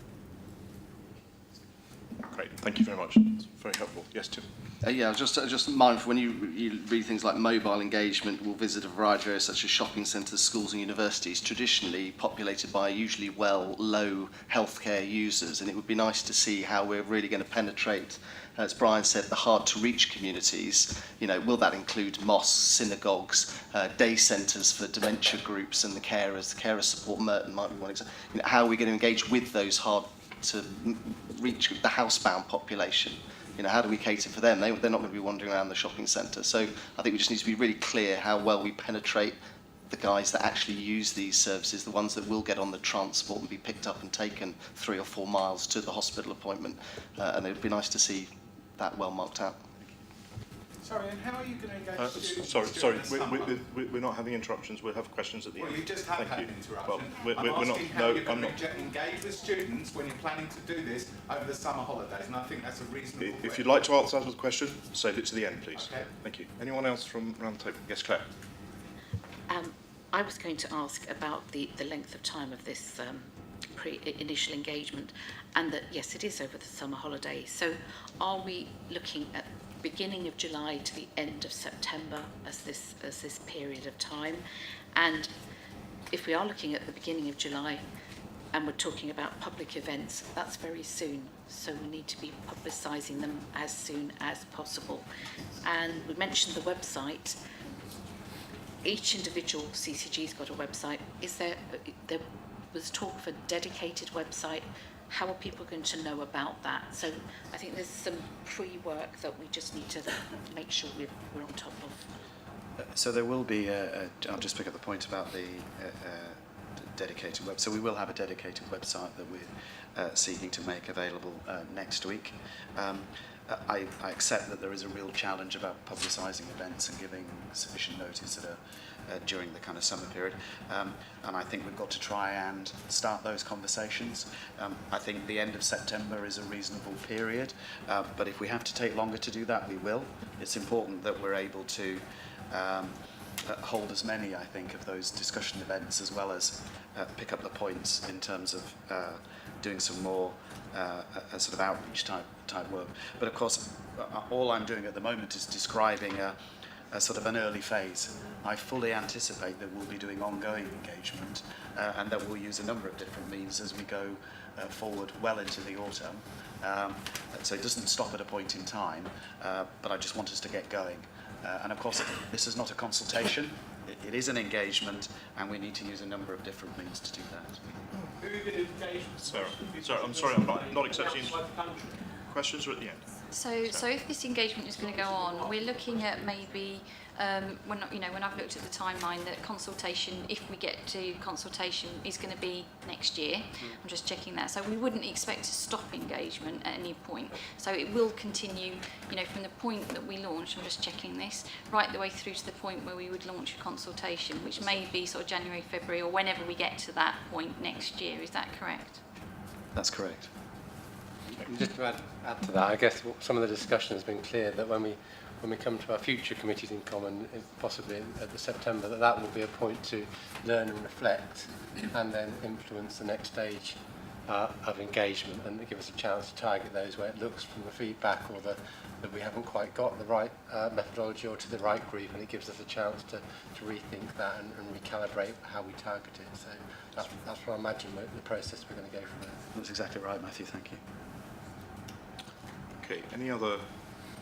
Great, thank you very much. It's very helpful. Yes, Tim. Yeah, just mindful when you read things like mobile engagement, we'll visit a variety of areas such as shopping centres, schools and universities, traditionally populated by usually low healthcare users, and it would be nice to see how we're really going to penetrate, as Brian said, the hard-to-reach communities. You know, will that include mosques, synagogues, day centres for dementia groups and the carers? The carer support Merton might be one example. You know, how are we going to engage with those hard-to-reach, the housebound population? You know, how do we cater for them? They're not going to be wandering around the shopping centre. So I think we just need to be really clear how well we penetrate the guys that actually use these services, the ones that will get on the transport and be picked up and taken 3 or 4 miles to the hospital appointment. And it would be nice to see that well marked out. Sorry, and how are you going to engage students? Sorry, we're not having interruptions. We'll have questions at the end. Well, you just have had you. an interruption. Well, I'm we're not. asking how No, you're I'm going not. to engage with students when you're planning to do this over the summer holidays, and I think that's a reasonable If you'd like to answer that question, save it to the end, please. Okay. Thank you. Anyone else from around the table? Yes, Claire. I was going to ask about the length of time of this initial engagement, and that, yes, it is over the summer holidays. So are we looking at beginning of July to the end of September as this period of time? And if we are looking at the beginning of July and we're talking about public events, that's very soon. So we need to be publicising them as soon as possible. And we mentioned the website. Each individual CCG's got a website. There was talk of a dedicated website. How are people going to know about that? So I think there's some pre-work that we just need to make sure we're on top of. So there will be, I'll just pick up the point about the dedicated web. So we will have a dedicated website that we're seeking to make available next week. I accept that there is a real challenge about publicising events and giving sufficient notice during the kind of summer period. And I think we've got to try and start those conversations. I think the end of September is a reasonable period, but if we have to take longer to do that, we will. It's important that we're able to hold as many, I think, of those discussion events, as well as pick up the points in terms of doing some more sort of outreach type work. But of course, all I'm doing at the moment is describing a sort of an early phase. I fully anticipate that we'll be doing ongoing engagement and that we'll use a number of different means as we go forward well into the autumn. So it doesn't stop at a point in time, but I just want us to get going. And of course, this is not a consultation, it is an engagement, and we need to use a number of different means to do that. Sorry, I'm sorry, I'm not accepting questions are at the end. So if this engagement is going to go on, we're looking at maybe when I've looked at the timeline, that consultation, if we get to consultation, is going to be next year. I'm just checking that. So we wouldn't expect to stop engagement at any point. So it will continue, from the point that we launch. I'm just checking this right the way through to the point where we would launch a consultation, which may be sort of January, February, or whenever we get to that point next year. Is that correct? That's correct. Just to add to that, I guess some of the discussion has been clear that when we come to our future committees in common, possibly at the September, that will be a point to learn and reflect, and then influence the next stage of engagement, and give us a chance to target those where it looks from the feedback or that we haven't quite got the right methodology or to the right group, and it gives us a chance to rethink that and recalibrate how we target it. So that's what I imagine the process we're going to go from there. That's exactly right, Matthew. Thank you. Okay, any other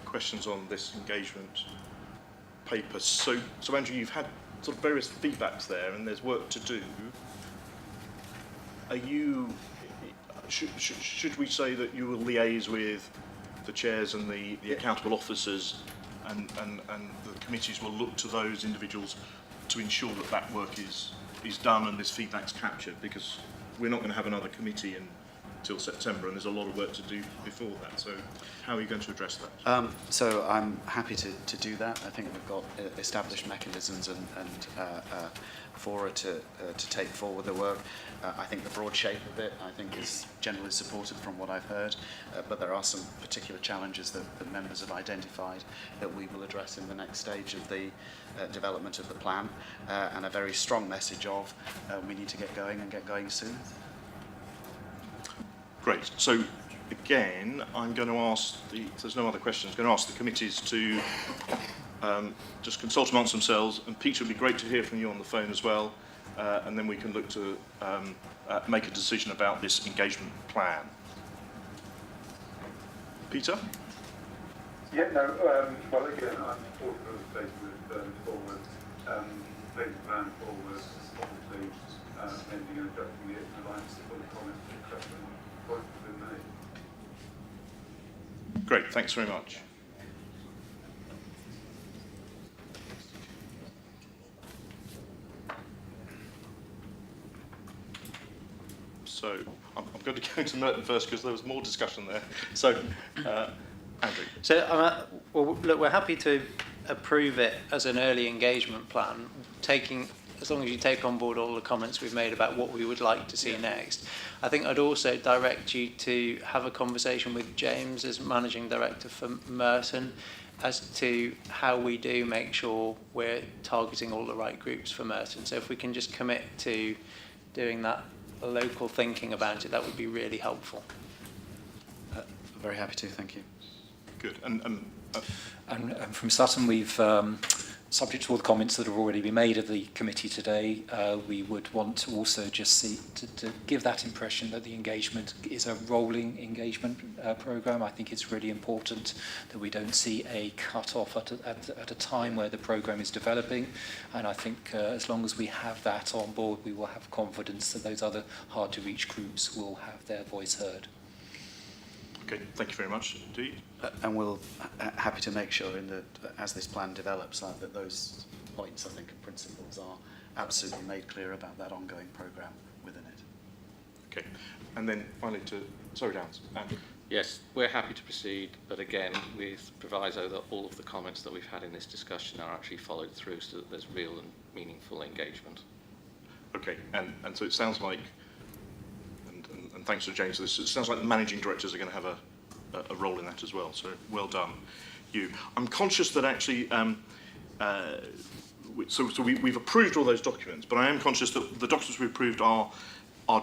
questions on this engagement paper? So Andrew, you've had sort of various feedbacks there, and there's work to do. Are you? Should we say that you will liaise with the chairs and the accountable officers, and the committees will look to those individuals to ensure that work is done and this feedback's captured? Because we're not going to have another committee until September, and there's a lot of work to do before that. So how are you going to address that? So I'm happy to do that. I think we've got established mechanisms and fora to take forward the work. I think the broad shape of it, I think, is generally supported from what I've heard, but there are some particular challenges that members have identified that we will address in the next stage of the development of the plan, and a very strong message of we need to get going, and get going soon. Great. So again, I'm going to ask if there's no other questions, I'm going to ask the committees to just consult amongst themselves, and Peter, it would be great to hear from you on the phone as well, and then we can look to make a decision about this engagement plan. Peter? Yeah, no, well, again, I'm supportive of taking this forward, taking the plan forward, obviously amending and adjusting it in line with the comments and questions points have been made. Great, thanks very much. So I'm going to go to Merton first because there was more discussion there. So, Andrew. So, well, look, we're happy to approve it as an early engagement plan, as long as you take on board all the comments we've made about what we would like to see next. I think I'd also direct you to have a conversation with James as Managing Director for Merton as to how we do make sure we're targeting all the right groups for Merton. So if we can just commit to doing that local thinking about it, that would be really helpful. Very happy to, thank you. Good. And from Sutton, we've, subject to all the comments that have already been made of the committee today, we would want to also just see to give that impression that the engagement is a rolling engagement programme. I think it's really important that we don't see a cut-off at a time where the programme is developing, and I think as long as we have that on board, we will have confidence that those other hard-to-reach groups will have their voice heard. Okay, thank you very much indeed. And we'll happy to make sure as this plan develops that those points, I think, and principles are absolutely made clear about that ongoing programme within it. Okay, and then finally to Surrey Downs. Andrew. Yes, we're happy to proceed, but again, with proviso that all of the comments that we've had in this discussion are actually followed through so that there's real and meaningful engagement. Okay, and so it sounds like, and thanks to James for this, it sounds like the managing directors are going to have a role in that as well, so well done, you. I'm conscious that actually, we've approved all those documents, but I am conscious that the documents we approved are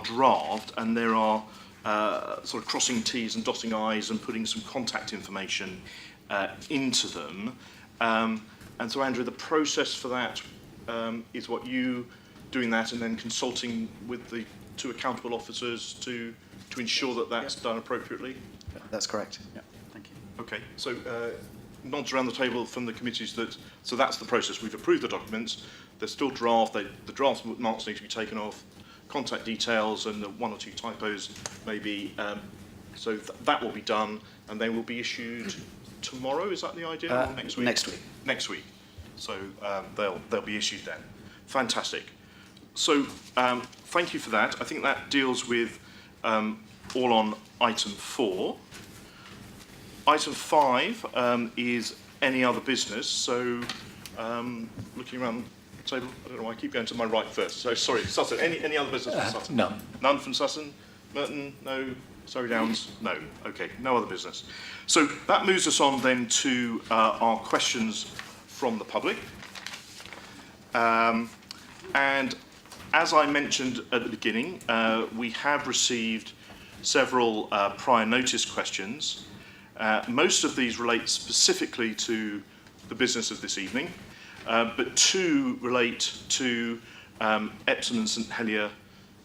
draft, and there are sort of crossing T's and dotting I's and putting some contact information into them. And so, Andrew, the process for that is what you doing that and then consulting with the two accountable officers to ensure that that's done appropriately? That's correct. Yeah, thank you. Okay, so nods around the table from the committees so that's the process. We've approved the documents. They're still draft. The draft marks need to be taken off. Contact details and the one or two typos maybe. So that will be done and they will be issued tomorrow. Is that the idea? Or next week? Next week. Next week. So they'll be issued then. Fantastic. So thank you for that. I think that deals with all on item 4. Item 5 is any other business. So looking around the table, I don't know why I keep going to my right first. So sorry, Sutton. Any other business from Sutton? None. None from Sutton? Merton? No. Surrey Downs? No. Okay, no other business. So that moves us on then to our questions from the public. And as I mentioned at the beginning, we have received several prior notice questions. Most of these relate specifically to the business of this evening, but 2 relate to Epsom and St Helier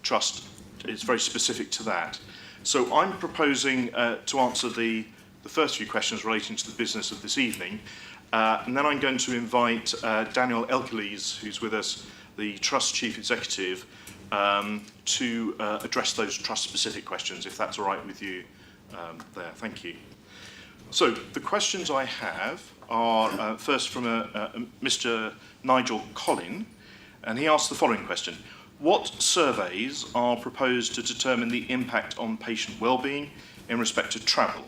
Trust. It's very specific to that. So I'm proposing to answer the first few questions relating to the business of this evening, and then I'm going to invite Daniel Elkeles, who's with us, the Trust Chief Executive, to address those trust-specific questions, if that's all right with you there. Thank you. So the questions I have are first from Mr. Nigel Collin, and he asked the following question. What surveys are proposed to determine the impact on patient well-being in respect to travel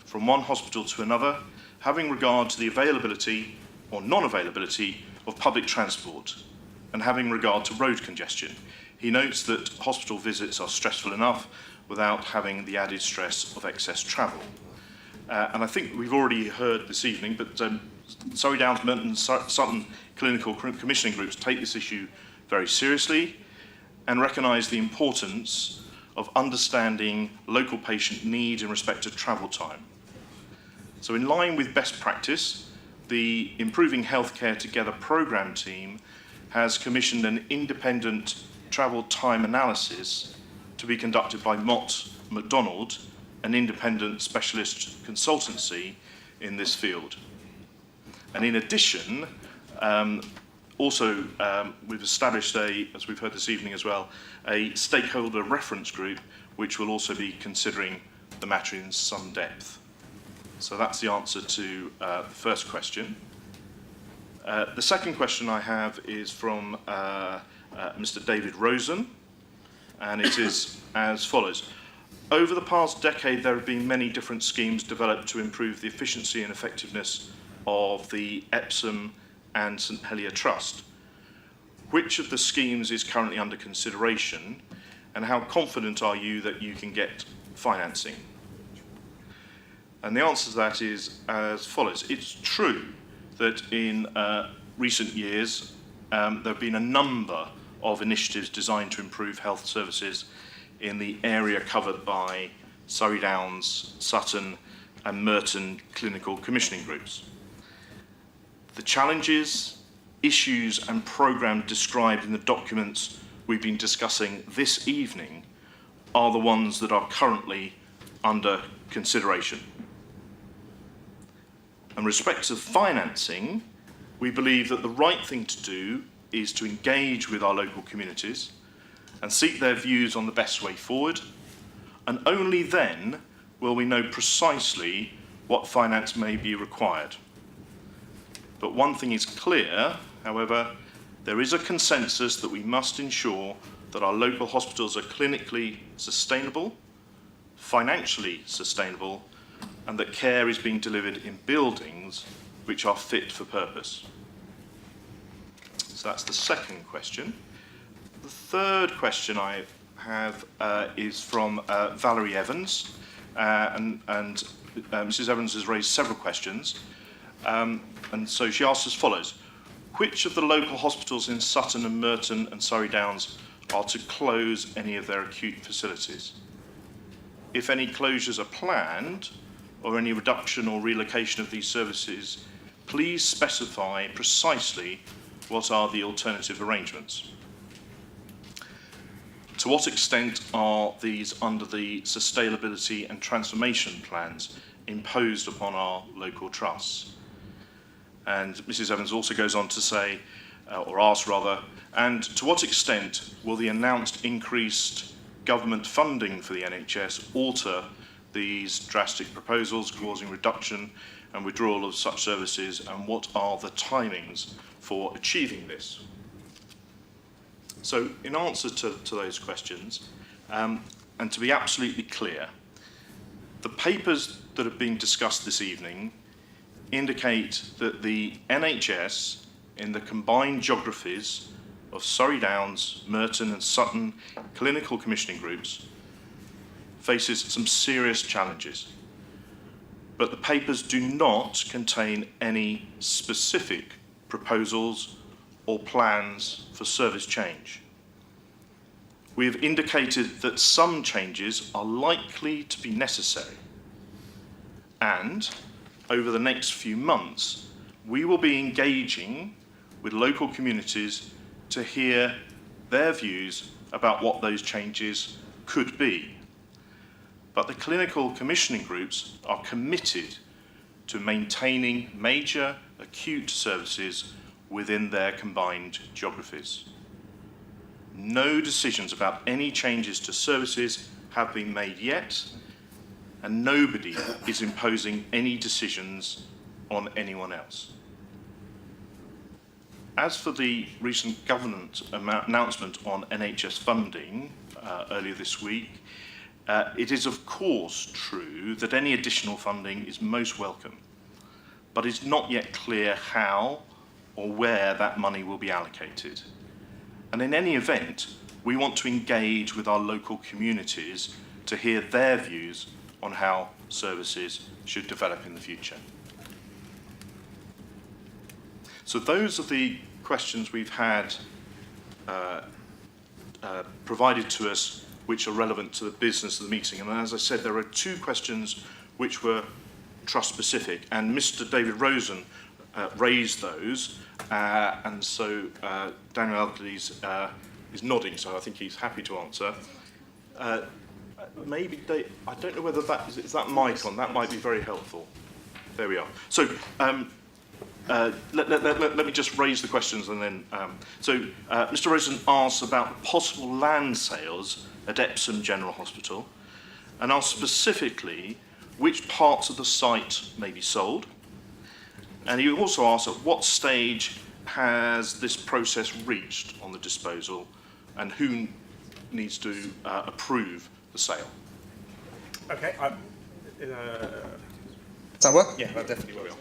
from one hospital to another, having regard to the availability or non-availability of public transport and having regard to road congestion? He notes that hospital visits are stressful enough without having the added stress of excess travel. And I think we've already heard this evening, but Surrey Downs, Merton and Sutton clinical commissioning groups take this issue very seriously and recognise the importance of understanding local patient needs in respect to travel time. So in line with best practice, the Improving Healthcare Together programme team has commissioned an independent travel time analysis to be conducted by Mott MacDonald, an independent specialist consultancy in this field. And in addition, we've established as we've heard this evening as well, a stakeholder reference group which will also be considering the matter in some depth. So that's the answer to the first question. The second question I have is from Mr. David Rosen, and it is as follows. Over the past decade, there have been many different schemes developed to improve the efficiency and effectiveness of the Epsom and St Helier Trust. Which of the schemes is currently under consideration, and how confident are you that you can get financing? And the answer to that is as follows. It's true that in recent years, there have been a number of initiatives designed to improve health services in the area covered by Surrey Downs, Sutton and Merton clinical commissioning groups. The challenges, issues and programme described in the documents we've been discussing this evening are the ones that are currently under consideration. In respect to financing, we believe that the right thing to do is to engage with our local communities and seek their views on the best way forward, and only then will we know precisely what finance may be required. But one thing is clear, however, there is a consensus that we must ensure that our local hospitals are clinically sustainable, financially sustainable, and that care is being delivered in buildings which are fit for purpose. So that's the second question. The third question I have is from Valerie Evans, and Mrs. Evans has raised several questions, and so she asks as follows. Which of the local hospitals in Sutton and Merton and Surrey Downs are to close any of their acute facilities? If any closures are planned, or any reduction or relocation of these services, please specify precisely what are the alternative arrangements. To what extent are these under the sustainability and transformation plans imposed upon our local trusts? And Mrs. Evans also goes on to say, or ask rather, and to what extent will the announced increased government funding for the NHS alter these drastic proposals, causing reduction and withdrawal of such services, and what are the timings for achieving this? So in answer to those questions, and to be absolutely clear, the papers that have been discussed this evening indicate that the NHS in the combined geographies of Surrey Downs, Merton and Sutton clinical commissioning groups faces some serious challenges. But the papers do not contain any specific proposals or plans for service change. We have indicated that some changes are likely to be necessary, and over the next few months, we will be engaging with local communities to hear their views about what those changes could be. But the clinical commissioning groups are committed to maintaining major acute services within their combined geographies. No decisions about any changes to services have been made yet, and nobody is imposing any decisions on anyone else. As for the recent government announcement on NHS funding earlier this week, it is of course true that any additional funding is most welcome, but it's not yet clear how or where that money will be allocated. And in any event, we want to engage with our local communities to hear their views on how services should develop in the future. So those are the questions we've had provided to us which are relevant to the business of the meeting. And as I said, there are two questions which were trust-specific, and Mr. David Rosen raised those, and so Daniel Alcalese is nodding, so I think he's happy to answer. Maybe Dave, I don't know whether that is that mic on. That might be very helpful. There we are. So let me just raise the questions, and then Mr. Rosen asks about possible land sales at Epsom General Hospital, and asks specifically which parts of the site may be sold. And he also asks at what stage has this process reached on the disposal, and who needs to approve the sale. Okay. Does that work? Yeah, that definitely will.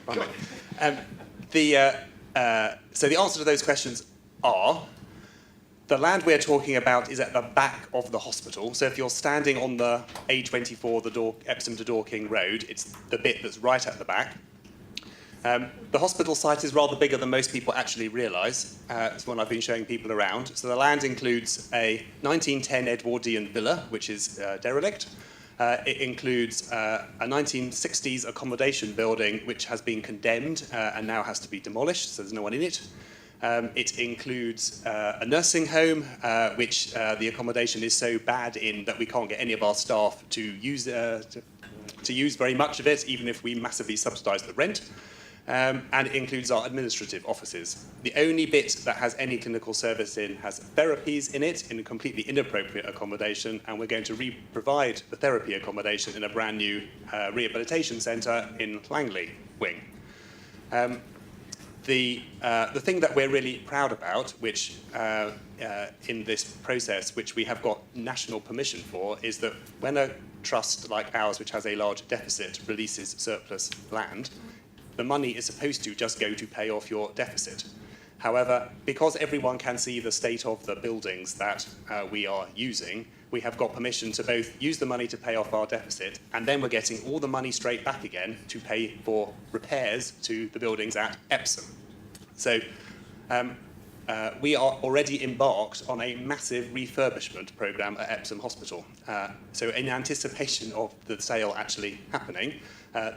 So the answer to those questions are, the land we're talking about is at the back of the hospital. So if you're standing on the A24, the Epsom to Dorking Road, it's the bit that's right at the back. The hospital site is rather bigger than most people actually realise. It's one I've been showing people around. So the land includes a 1910 Edwardian villa, which is derelict. It includes a 1960s accommodation building, which has been condemned and now has to be demolished, so there's no one in it. It includes a nursing home, which the accommodation is so bad in that we can't get any of our staff to use very much of it, even if we massively subsidise the rent. And it includes our administrative offices. The only bit that has any clinical service in has therapies in it, in a completely inappropriate accommodation, and we're going to provide the therapy accommodation in a brand new rehabilitation centre in Langley Wing. The thing that we're really proud about, which in this process, which we have got national permission for, is that when a trust like ours, which has a large deficit, releases surplus land, the money is supposed to just go to pay off your deficit. However, because everyone can see the state of the buildings that we are using, we have got permission to both use the money to pay off our deficit, and then we're getting all the money straight back again to pay for repairs to the buildings at Epsom. So we are already embarked on a massive refurbishment programme at Epsom Hospital. So in anticipation of the sale actually happening,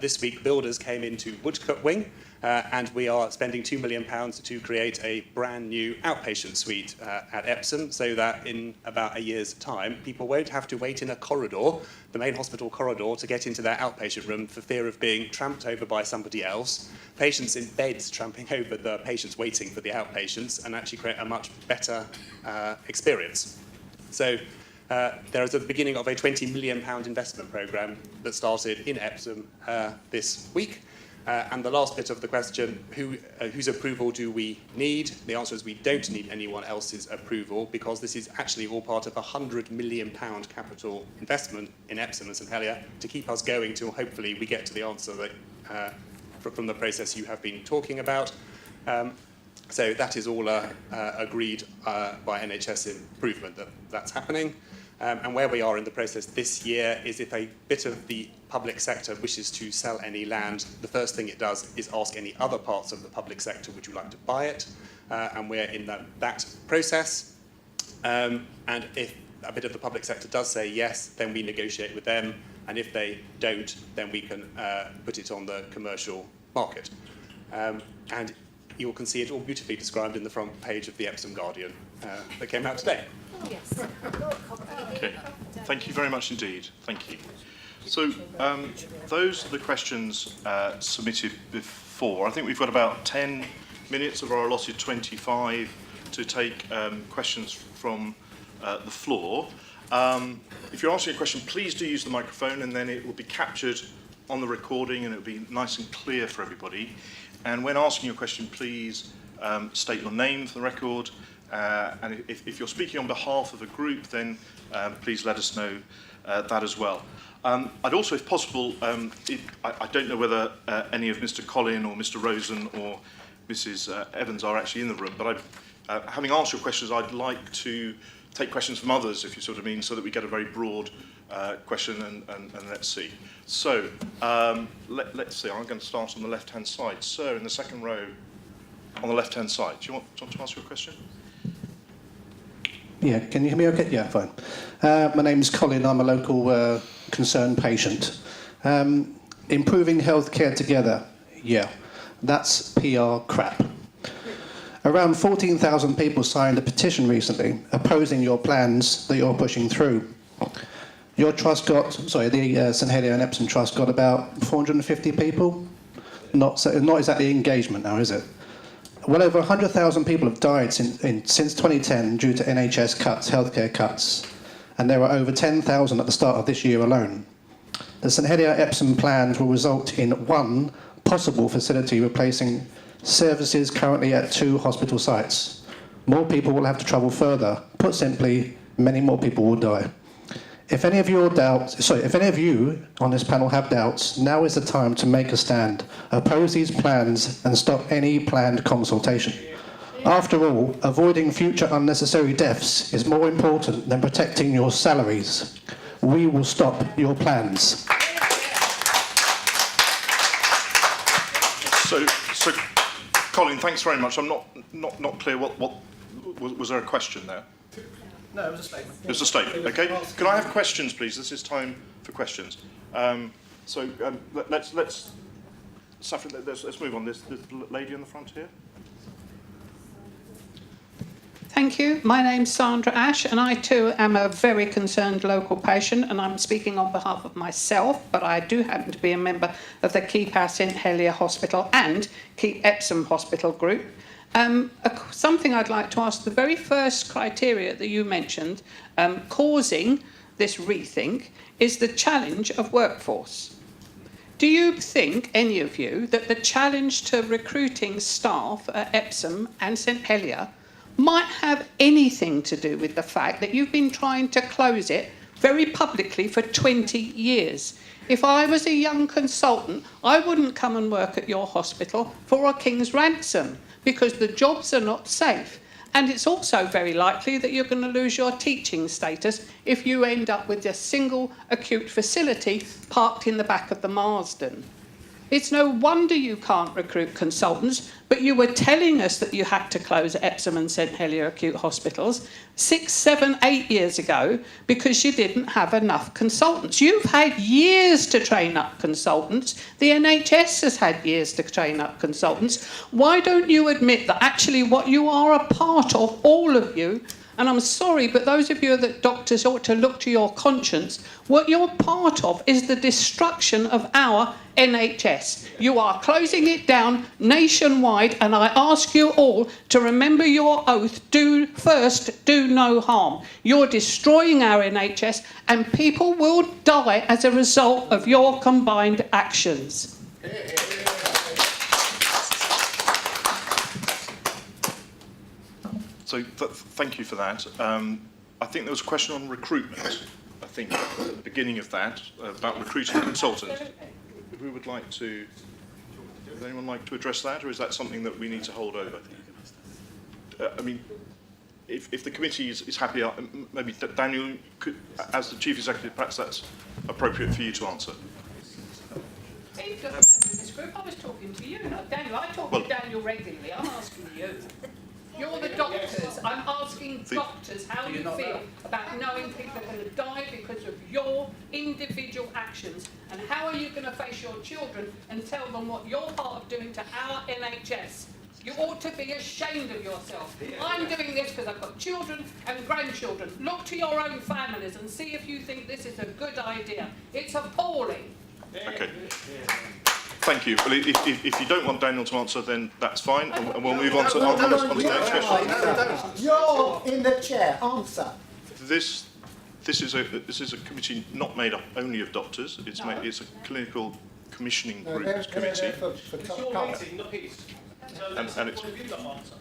this week builders came into Woodcut Wing, and we are spending £2 million to create a brand new outpatient suite at Epsom, so that in about a year's time, people won't have to wait in a corridor, the main hospital corridor, to get into their outpatient room for fear of being tramped over by somebody else, patients in beds tramping over the patients waiting for the outpatients, and actually create a much better experience. So there is the beginning of a £20 million investment programme that started in Epsom this week. And the last bit of the question, whose approval do we need? The answer is we don't need anyone else's approval, because this is actually all part of a £100 million capital investment in Epsom and St Helier to keep us going till hopefully we get to the answer that, from the process you have been talking about. So that is all agreed by NHS improvement that's happening. And where we are in the process this year is if a bit of the public sector wishes to sell any land, the first thing it does is ask any other parts of the public sector, would you like to buy it? And we're in that process. And if a bit of the public sector does say yes, then we negotiate with them. And if they don't, then we can put it on the commercial market. And you can see it all beautifully described in the front page of the Epsom Guardian that came out today. Yes. Okay. Thank you very much indeed. Thank you. So those are the questions submitted before. I think we've got about 10 minutes of our allotted 25 to take questions from the floor. If you're asking a question, please do use the microphone, and then it will be captured on the recording and it will be nice and clear for everybody. And when asking your question, please state your name for the record. And if you're speaking on behalf of a group, then please let us know that as well. I'd also, if possible, I don't know whether any of Mr. Collin or Mr. Rosen or Mrs. Evans are actually in the room, but having answered your questions, I'd like to take questions from others, if you sort of mean, so that we get a very broad question, and let's see. So let's see. I'm going to start on the left-hand side. Sir, in the second row on the left-hand side. Do you want to ask your question? Yeah, can you hear me okay? Yeah, fine. My name's Colin, I'm a local concerned patient. Improving healthcare together, yeah, that's PR crap. Around 14,000 people signed a petition recently opposing your plans that you're pushing through. Your trust got, the St Helier and Epsom Trust got about 450 people. Not exactly engagement now, is it? Well over 100,000 people have died since 2010 due to NHS cuts, healthcare cuts, and there were over 10,000 at the start of this year alone. The St Helier Epsom plans will result in one possible facility replacing services currently at 2 hospital sites. More people will have to travel further. Put simply, many more people will die. If any of you on this panel have doubts, now is the time to make a stand. Oppose these plans and stop any planned consultation. After all, avoiding future unnecessary deaths is more important than protecting your salaries. We will stop your plans. So Colin, thanks very much. I'm not clear what was there a question there? No, it was a statement. It was a statement, okay. Can I have questions, please? This is time for questions. Let's move on. This lady in the front here. Thank you. My name's Sandra Ash, and I too am a very concerned local patient, and I'm speaking on behalf of myself, but I do happen to be a member of the Keep Our St Helier Hospital and Keep Epsom Hospital group. Something I'd like to ask, the very first criteria that you mentioned causing this rethink is the challenge of workforce. Do you think, any of you, that the challenge to recruiting staff at Epsom and St Helier might have anything to do with the fact that you've been trying to close it very publicly for 20 years. If I was a young consultant, I wouldn't come and work at your hospital for a king's ransom, because the jobs are not safe. And it's also very likely that you're going to lose your teaching status if you end up with a single acute facility parked in the back of the Marsden. It's no wonder you can't recruit consultants, but you were telling us that you had to close Epsom and St Helier acute hospitals 6, 7, 8 years ago because you didn't have enough consultants. You've had years to train up consultants. The NHS has had years to train up consultants. Why don't you admit that actually what you are a part of, all of you, and I'm sorry, but those of you that doctors ought to look to your conscience, what you're part of is the destruction of our NHS. You are closing it down nationwide, and I ask you all to remember your oath, do no harm. You're destroying our NHS, and people will die as a result of your combined actions. So thank you for that. I think there was a question on recruitment, I think, at the beginning of that, about recruiting consultants. Who would like to, would anyone like to address that, or is that something that we need to hold over? I mean, if the committee is happy, maybe Daniel, could, as the Chief Executive, perhaps that's appropriate for you to answer. Steve doesn't know this group. I was talking to you, not Daniel. I talk to Daniel regularly. I'm asking you. You're the doctors. I'm asking doctors how you feel about knowing people are going to die because of your individual actions, and how are you going to face your children and tell them what you're part of doing to our NHS? You ought to be ashamed of yourself. I'm doing this because I've got children and grandchildren. Look to your own families and see if you think this is a good idea. It's appalling. Okay. Thank you. Well, if you don't want Daniel to answer, then that's fine, and we'll move on to the next question. No, you're in the chair. Answer. This is a committee not made up only of doctors. It's a clinical commissioning group committee. It's your meeting, not his. And it's. You've got to answer.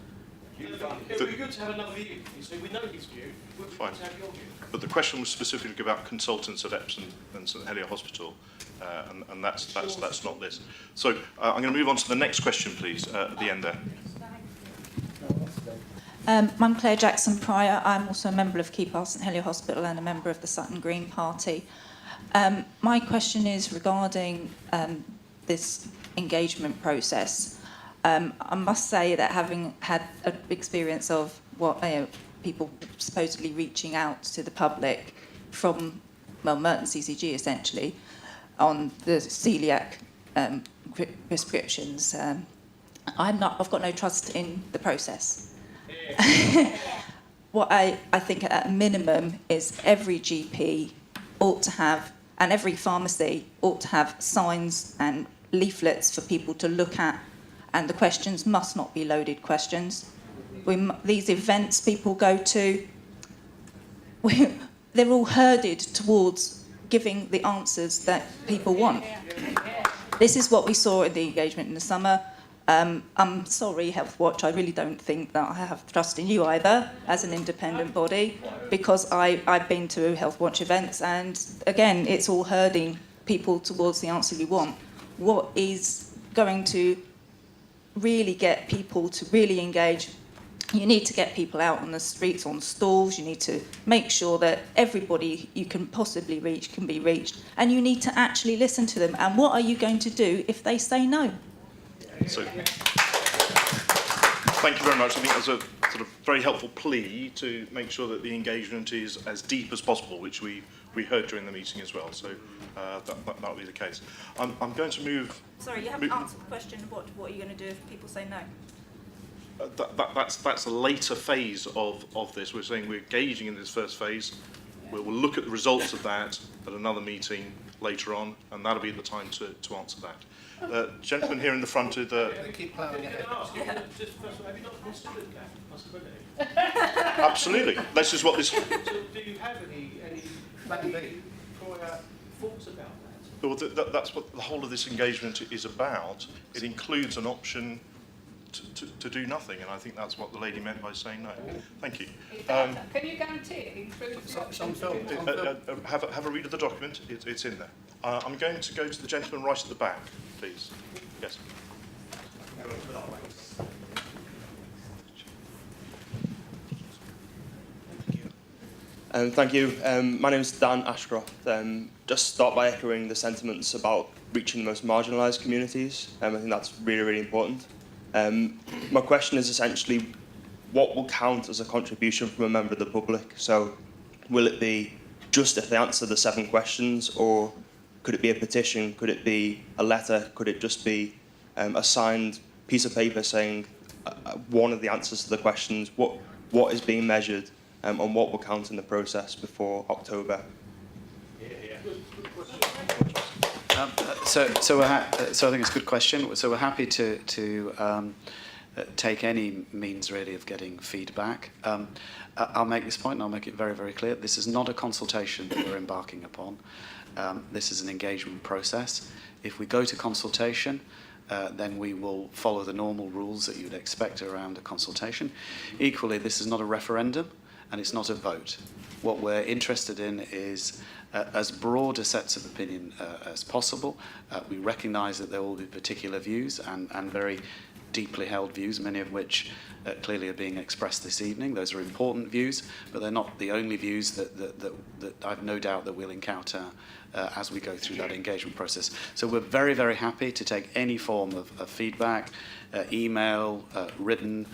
It would be good to have another view. So we know his view. We'd be good to have your view. But the question was specifically about consultants at Epsom and St Helier Hospital, and that's not this. So I'm going to move on to the next question, please, at the end there. I'm Claire Jackson Pryor. I'm also a member of Keep Our St Helier Hospital and a member of the Sutton Green Party. My question is regarding this engagement process. I must say that having had an experience of what people supposedly reaching out to the public from, well, Merton CCG essentially, on the celiac prescriptions, I've got no trust in the process. What I think at a minimum is every GP ought to have, and every pharmacy ought to have signs and leaflets for people to look at, and the questions must not be loaded questions. These events people go to, they're all herded towards giving the answers that people want. This is what we saw in the engagement in the summer. I'm sorry, Health Watch, I really don't think that I have trust in you either as an independent body, because I've been to Health Watch events, and again, it's all herding people towards the answer you want. What is going to really get people to really engage? You need to get people out on the streets, on stalls. You need to make sure that everybody you can possibly reach can be reached, and you need to actually listen to them. And what are you going to do if they say no? So, thank you very much. I think that's a sort of very helpful plea to make sure that the engagement is as deep as possible, which we heard during the meeting as well. So that'll be the case. I'm going to move. Sorry, you haven't answered the question. What are you going to do if people say no? That's a later phase of this. We're saying we're engaging in this first phase. We'll look at the results of that at another meeting later on, and that'll be the time to answer that. Gentleman here in the front with keep ploughing ahead. Just first of all, have you not considered that possibility? Absolutely. This is what this. So do you have any plan B prior thoughts about that? Well, that's what the whole of this engagement is about. It includes an option to do nothing, and I think that's what the lady meant by saying no. Thank you. Can you guarantee it includes the option to do Have a read of the document. It's in there. I'm going to go to the gentleman right at the back, please. Yes. Thank you. My name is Dan Ashcroft. Just start by echoing the sentiments about reaching the most marginalised communities. I think that's really, really important. My question is essentially, what will count as a contribution from a member of the public? So will it be just if they answer the 7 questions, or could it be a petition? Could it be a letter? Could it just be a signed piece of paper saying one of the answers to the questions? What is being measured? And what will count in the process before October? So I think it's a good question. So we're happy to take any means really of getting feedback. I'll make this point, and I'll make it very, very clear. This is not a consultation that we're embarking upon. This is an engagement process. If we go to consultation, then we will follow the normal rules that you'd expect around a consultation. Equally, this is not a referendum, and it's not a vote. What we're interested in is as broad a sets of opinion as possible. We recognise that there will be particular views and very deeply held views, many of which clearly are being expressed this evening. Those are important views, but they're not the only views that I've no doubt that we'll encounter as we go through that engagement process. So we're very, very happy to take any form of feedback, email, written,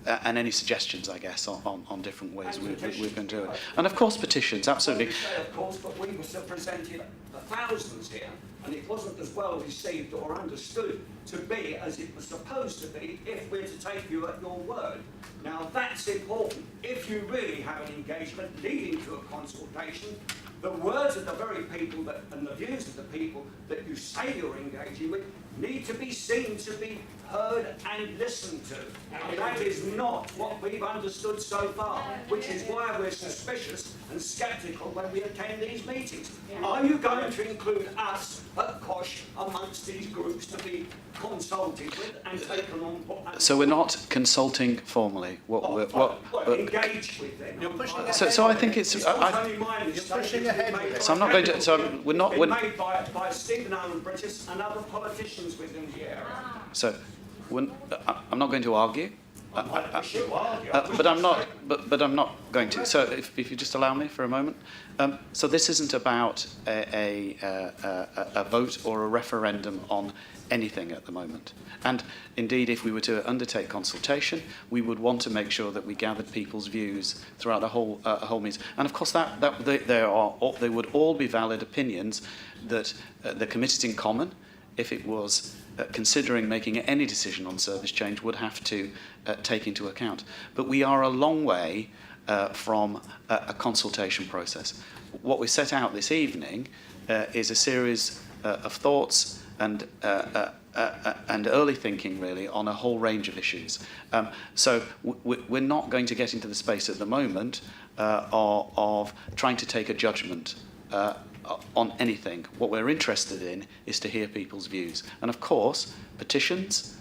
and any suggestions, I guess, on different ways we can do it. And of course, petitions, absolutely. Of course, but we must have presented thousands here, and it wasn't as well received or understood to be as it was supposed to be if we're to take you at your word. Now, that's important. If you really have an engagement leading to a consultation, the words of the very people and the views of the people that you say you're engaging with need to be seen to be heard and listened to. And that is not what we've understood so far, which is why we're suspicious and sceptical when we attend these meetings. Are you going to include us at COSH amongst these groups to be consulted with and taken on board? So we're not consulting formally. Engaged with them. So I think it's. You're pushing ahead. So I'm not going to. So we're not. Been made by Stephen Allen Bridges and other politicians within the area. So I'm not going to argue. But I'm not. But I'm not going to. So if you just allow me for a moment. So this isn't about a vote or a referendum on anything at the moment. And indeed, if we were to undertake consultation, we would want to make sure that we gathered people's views throughout the whole meeting. And of course, they would all be valid opinions that the committees in common, if it was considering making any decision on service change, would have to take into account. But we are a long way from a consultation process. What we set out this evening is a series of thoughts and early thinking, really, on a whole range of issues. So we're not going to get into the space at the moment of trying to take a judgment on anything. What we're interested in is to hear people's views. And of course, petitions,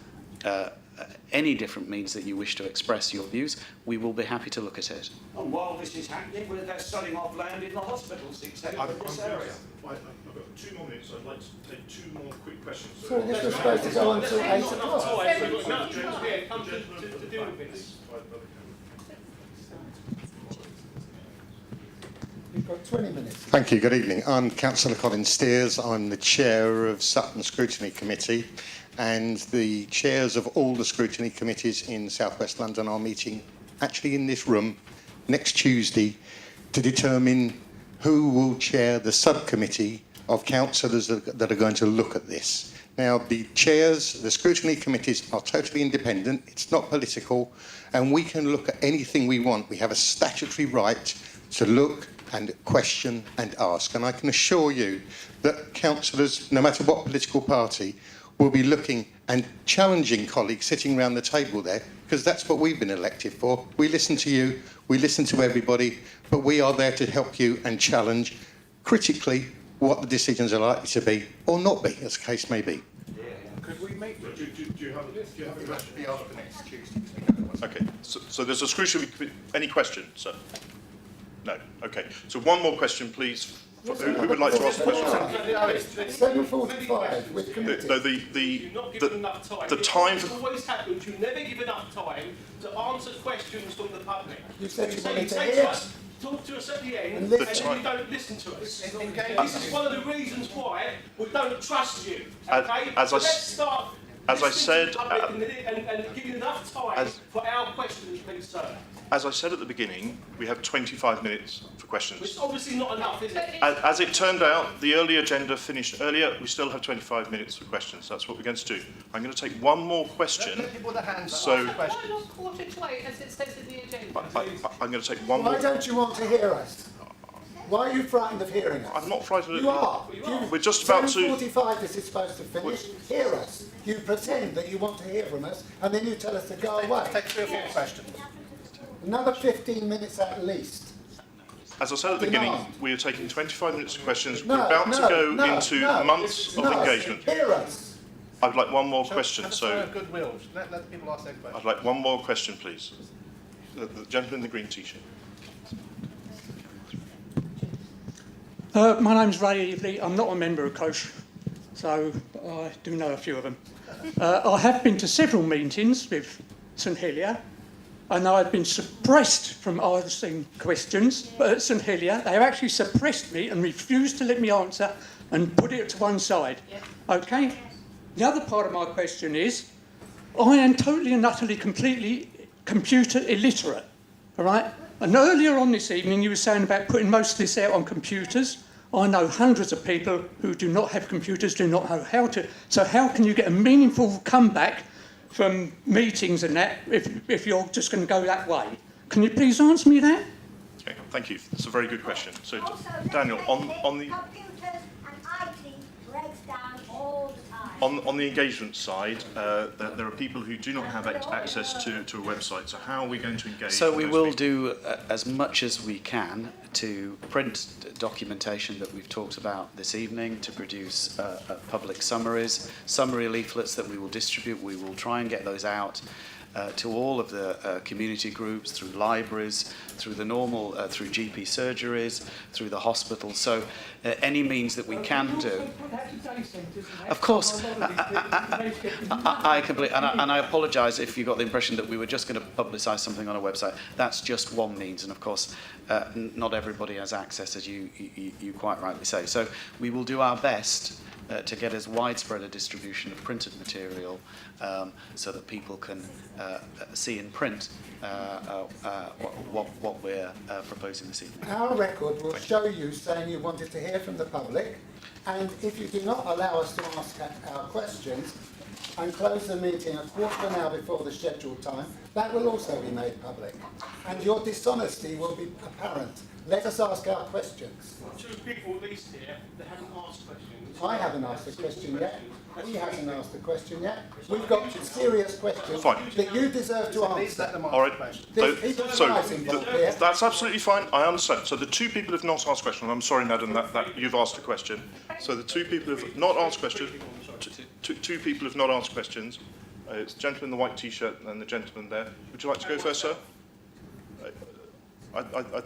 any different means that you wish to express your views, we will be happy to look at it. And while this is happening, they're selling off land in the hospitals, etc. in this area. I've got 2 more minutes. I'd like to take 2 more quick questions. So this was supposed to go until 8 o'clock. To deal with this. You've got 20 minutes. Thank you. Good evening. I'm Councillor Colin Steers. I'm the chair of Sutton Scrutiny Committee, and the chairs of all the scrutiny committees in South West London are meeting actually in this room next Tuesday to determine who will chair the subcommittee of councillors that are going to look at this. Now, the chairs, the scrutiny committees are totally independent. It's not political, and we can look at anything we want. We have a statutory right to look and question and ask. And I can assure you that councillors, no matter what political party, will be looking and challenging colleagues sitting around the table there, because that's what we've been elected for. We listen to you, we listen to everybody, but we are there to help you and challenge critically what the decisions are likely to be or not be, as the case may be. Could we make it? Do you have a question? Be asked for next Tuesday. Okay, so there's a scrutiny. Any questions, sir? No. Okay. So one more question, please. Who would like to ask a question? 7:45 with committee. No, You're not given enough time. the time It always happens. You never give enough time to answer questions from the public. You said you say wanted to say hear us, talk to us at the end, And and listen. then you don't listen to us. This is one of the reasons why we don't trust you. Okay? As So I let's start. as I listening to said, the public and give you enough time for our questions, please, sir. as I said at the beginning, we have 25 minutes for questions. Which is obviously not enough, is it? As it turned out, the early agenda finished earlier. We still have 25 minutes for questions. That's what we're going to do. I'm going to take one more question. Let people with their hands So Why not quarter to 8 as it says in the agenda? I'm going to take one Why more. don't you want to hear us? Why are you frightened of hearing us? I'm not frightened of You are. We're just about to. 7:45 this is supposed to finish. Hear us. You pretend that you want to hear from us, and then you tell us to go away. Take 3 or 4 questions. Another 15 minutes at least. As I said at the beginning, Demand. we are taking 25 minutes of questions. No, We're about to go no, into no, months of no. engagement. Hear us. I'd like one more question. Have a So sign of goodwill. Let people ask their questions. I'd like one more question, please. The gentleman in the green t-shirt. My name's Ray Evely. I'm not a member of COSH, so I do know a few of them. I have been to several meetings with St Helier, and I've been suppressed from asking questions. But at St Helier, they have actually suppressed me and refused to let me answer and put it to one side. Okay? The other part of my question is, I am totally and utterly, completely computer illiterate. All right? And earlier on this evening, you were saying about putting most of this out on computers. I know hundreds of people who do not have computers, do not know how to. So how can you get a meaningful comeback from meetings and that if you're just going to go that way? Can you please answer me that? Okay, thank you. That's a very good question. So, Daniel, on the Computers and IT breaks down all the time. on the engagement side, there are people who do not have access to a website. So how are we going to engage? So with we those will people? do as much as we can to print documentation that we've talked about this evening, to produce public summaries, summary leaflets that we will distribute. We will try and get those out to all of the community groups, through libraries, through the normal, through GP surgeries, through the hospital. So any means that we can do. Of course, I completely, and I apologise if you got the impression that we were just going to publicise something on a website. That's just one means, and of course, not everybody has access, as you quite rightly say. So we will do our best to get as widespread a distribution of printed material so that people can see in print what we're proposing this evening. Our record will show you saying you wanted to hear from the public, and if you do not allow us to ask our questions and close the meeting a quarter of an hour before the scheduled time, that will also be made public. And your dishonesty will be apparent. Let us ask our questions. 2 people at least here that haven't asked questions. I haven't asked a question yet. He hasn't asked a question yet. We've got serious questions that you deserve to answer. All right. Here. That's absolutely fine. I understand. So the 2 people who have not asked questions. I'm sorry, madam, that you've asked a question. So the 2 people who have not asked questions. Two people who have not asked questions. It's the gentleman in the white t-shirt and the gentleman there. Would you like to go first, sir? I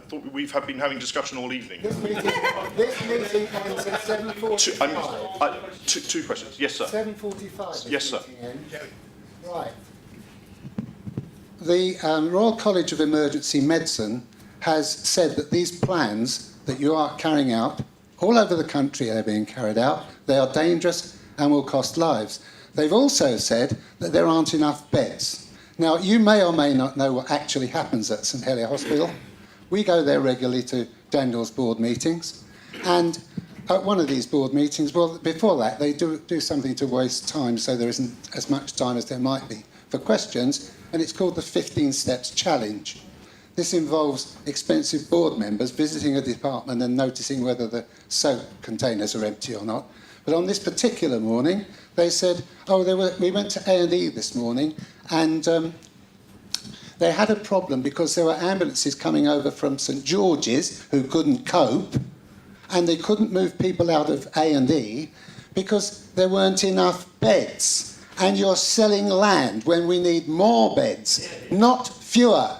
thought we've been having discussion all evening. This meeting ends at 7:45. 2 questions. Yes, sir. 7:45. Yes, sir. Right. The Royal College of Emergency Medicine has said that these plans that you are carrying out, all over the country they're being carried out, they are dangerous and will cost lives. They've also said that there aren't enough beds. Now, you may or may not know what actually happens at St Helier Hospital. We go there regularly to Daniel's board meetings, and at one of these board meetings, well, before that, they do something to waste time, so there isn't as much time as there might be for questions, and it's called the 15 Steps Challenge. This involves expensive board members visiting a department and noticing whether the soap containers are empty or not. But on this particular morning, they said, we went to A&E this morning, and they had a problem because there were ambulances coming over from St George's who couldn't cope, and they couldn't move people out of A&E because there weren't enough beds. And you're selling land when we need more beds, not fewer.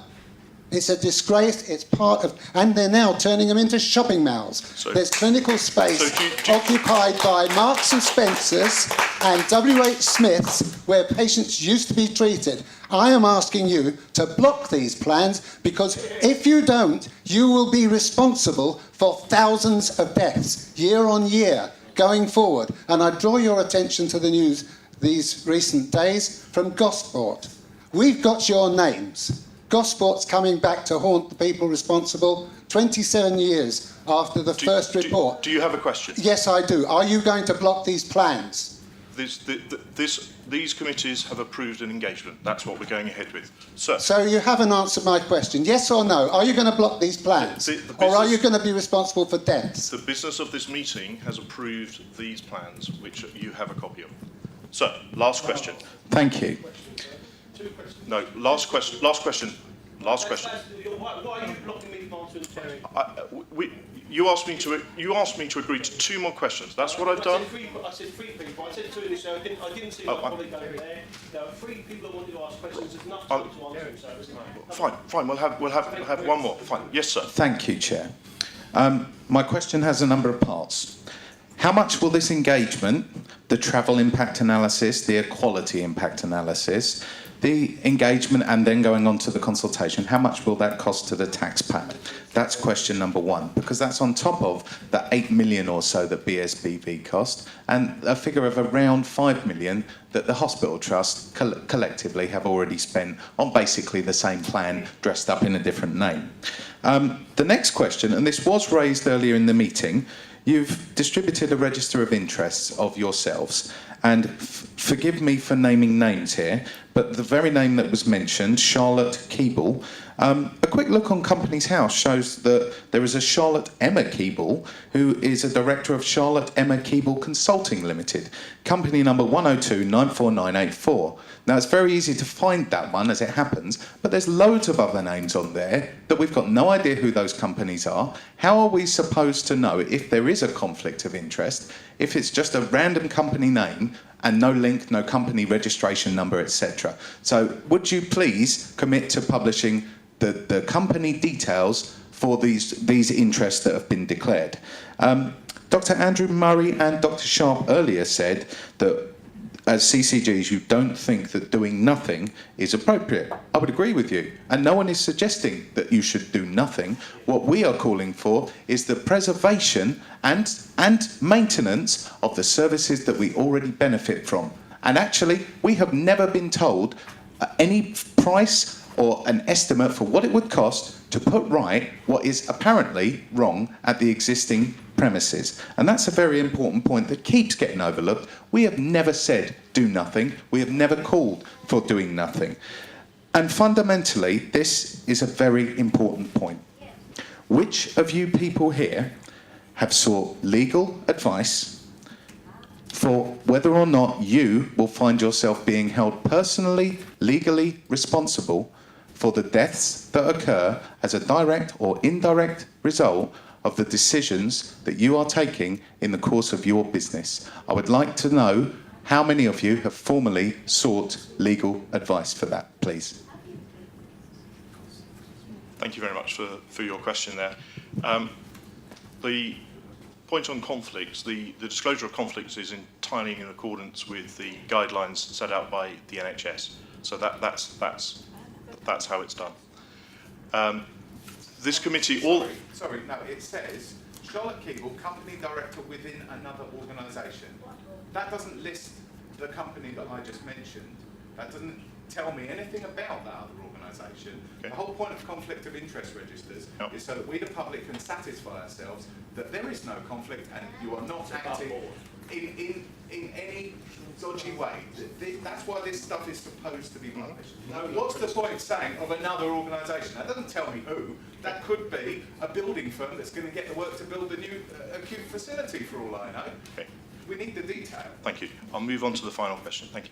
It's a disgrace, it's part of... And they're now turning them into shopping malls. There's clinical space occupied by Marks and Spencers and WH Smiths where patients used to be treated. I am asking you to block these plans because if you don't, you will be responsible for thousands of deaths year on year going forward. And I draw your attention to the news these recent days from Gosport. We've got your names. Gosport's coming back to haunt the people responsible 27 years after the first report. Do you have a question? Yes, I do. Are you going to block these plans? These committees have approved an engagement. That's what we're going ahead with. Sir. So you haven't answered my question. Yes or no? Are you going to block these plans? Or are you going to be responsible for deaths? The business of this meeting has approved these plans, which you have a copy of. Sir, last question. Thank you. No, last question. Last question. Last question. Why are you blocking me from answering Terry? You asked me to agree to 2 more questions. That's what I've done. I said 3 people. I said 2 initially. I didn't see my colleague over there. There are 3 people that wanted to ask questions. There's enough time to answer them. So Fine. We'll have one more. Fine. Yes, sir. Thank you, Chair. My question has a number of parts. How much will this engagement, the travel impact analysis, the equality impact analysis, the engagement and then going on to the consultation, how much will that cost to the taxpayer? That's question number 1, because that's on top of the 8 million or so that BSBB cost and a figure of around 5 million that the Hospital Trust collectively have already spent on basically the same plan dressed up in a different name. The next question, and this was raised earlier in the meeting, you've distributed a register of interests of yourselves, and forgive me for naming names here, but the very name that was mentioned, Charlotte Keeble, a quick look on Companies House shows that there is a Charlotte Emma Keeble, who is a director of Charlotte Emma Keeble Consulting Limited, company number 102-94984. Now, it's very easy to find that one, as it happens, but there's loads of other names on there that we've got no idea who those companies are. How are we supposed to know if there is a conflict of interest, if it's just a random company name and no link, no company registration number, etc.? So would you please commit to publishing the company details for these interests that have been declared? Dr. Andrew Murray and Dr. Sharp earlier said that as CCGs, you don't think that doing nothing is appropriate. I would agree with you. And no one is suggesting that you should do nothing. What we are calling for is the preservation and maintenance of the services that we already benefit from. And actually, we have never been told any price or an estimate for what it would cost to put right what is apparently wrong at the existing premises. And that's a very important point that keeps getting overlooked. We have never said do nothing. We have never called for doing nothing. And fundamentally, this is a very important point. Which of you people here have sought legal advice for whether or not you will find yourself being held personally, legally responsible for the deaths that occur as a direct or indirect result of the decisions that you are taking in the course of your business? I would like to know how many of you have formally sought legal advice for that, please. Thank you very much for your question there. The point on conflicts, the disclosure of conflicts is entirely in accordance with the guidelines set out by the NHS. So that's how it's done. This committee Sorry, no, it says Charlotte Keeble, company director within another organisation. That doesn't list the company that I just mentioned. That doesn't tell me anything about that other organisation. Okay. The whole point of conflict of interest registers is so that we, the public, can satisfy ourselves that there is no conflict and you are not acting in any dodgy way. That's why this stuff is supposed to be published. What's the point of saying of another organisation? That doesn't tell me who. That could be a building firm that's going to get the work to build a new acute facility, for all I know. Okay. We need the detail. Thank you. I'll move on to the final question. Thank you.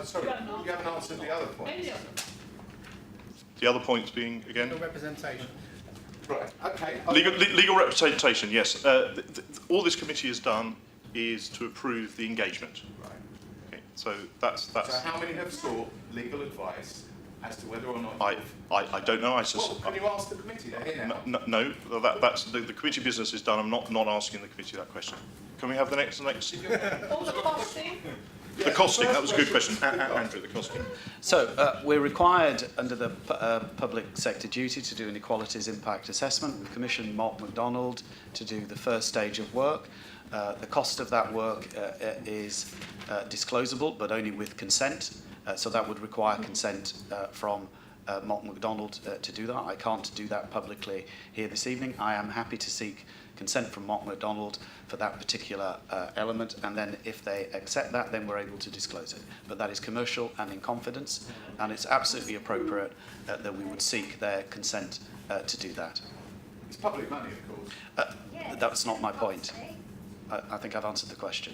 Sorry, you haven't answered the other point. The other points being, again? Legal representation. Right, okay. Legal representation, yes. All this committee has done is to approve the engagement. Right. Okay, so that's. So how many have sought legal advice as to whether or not... I don't know. Well, can you ask the committee? They're here now. No, that's the committee business is done. I'm not asking the committee that question. Can we have the next? All the costing. The costing, that was a good question. Andrew, the costing. So we're required under the public sector duty to do an equalities impact assessment. We've commissioned Mark MacDonald to do the first stage of work. The cost of that work is disclosable, but only with consent. So that would require consent from Mark MacDonald to do that. I can't do that publicly here this evening. I am happy to seek consent from Mark MacDonald for that particular element, and then if they accept that, then we're able to disclose it. But that is commercial and in confidence, and it's absolutely appropriate that we would seek their consent to do that. It's public money, of course. That's not my point. I think I've answered the question.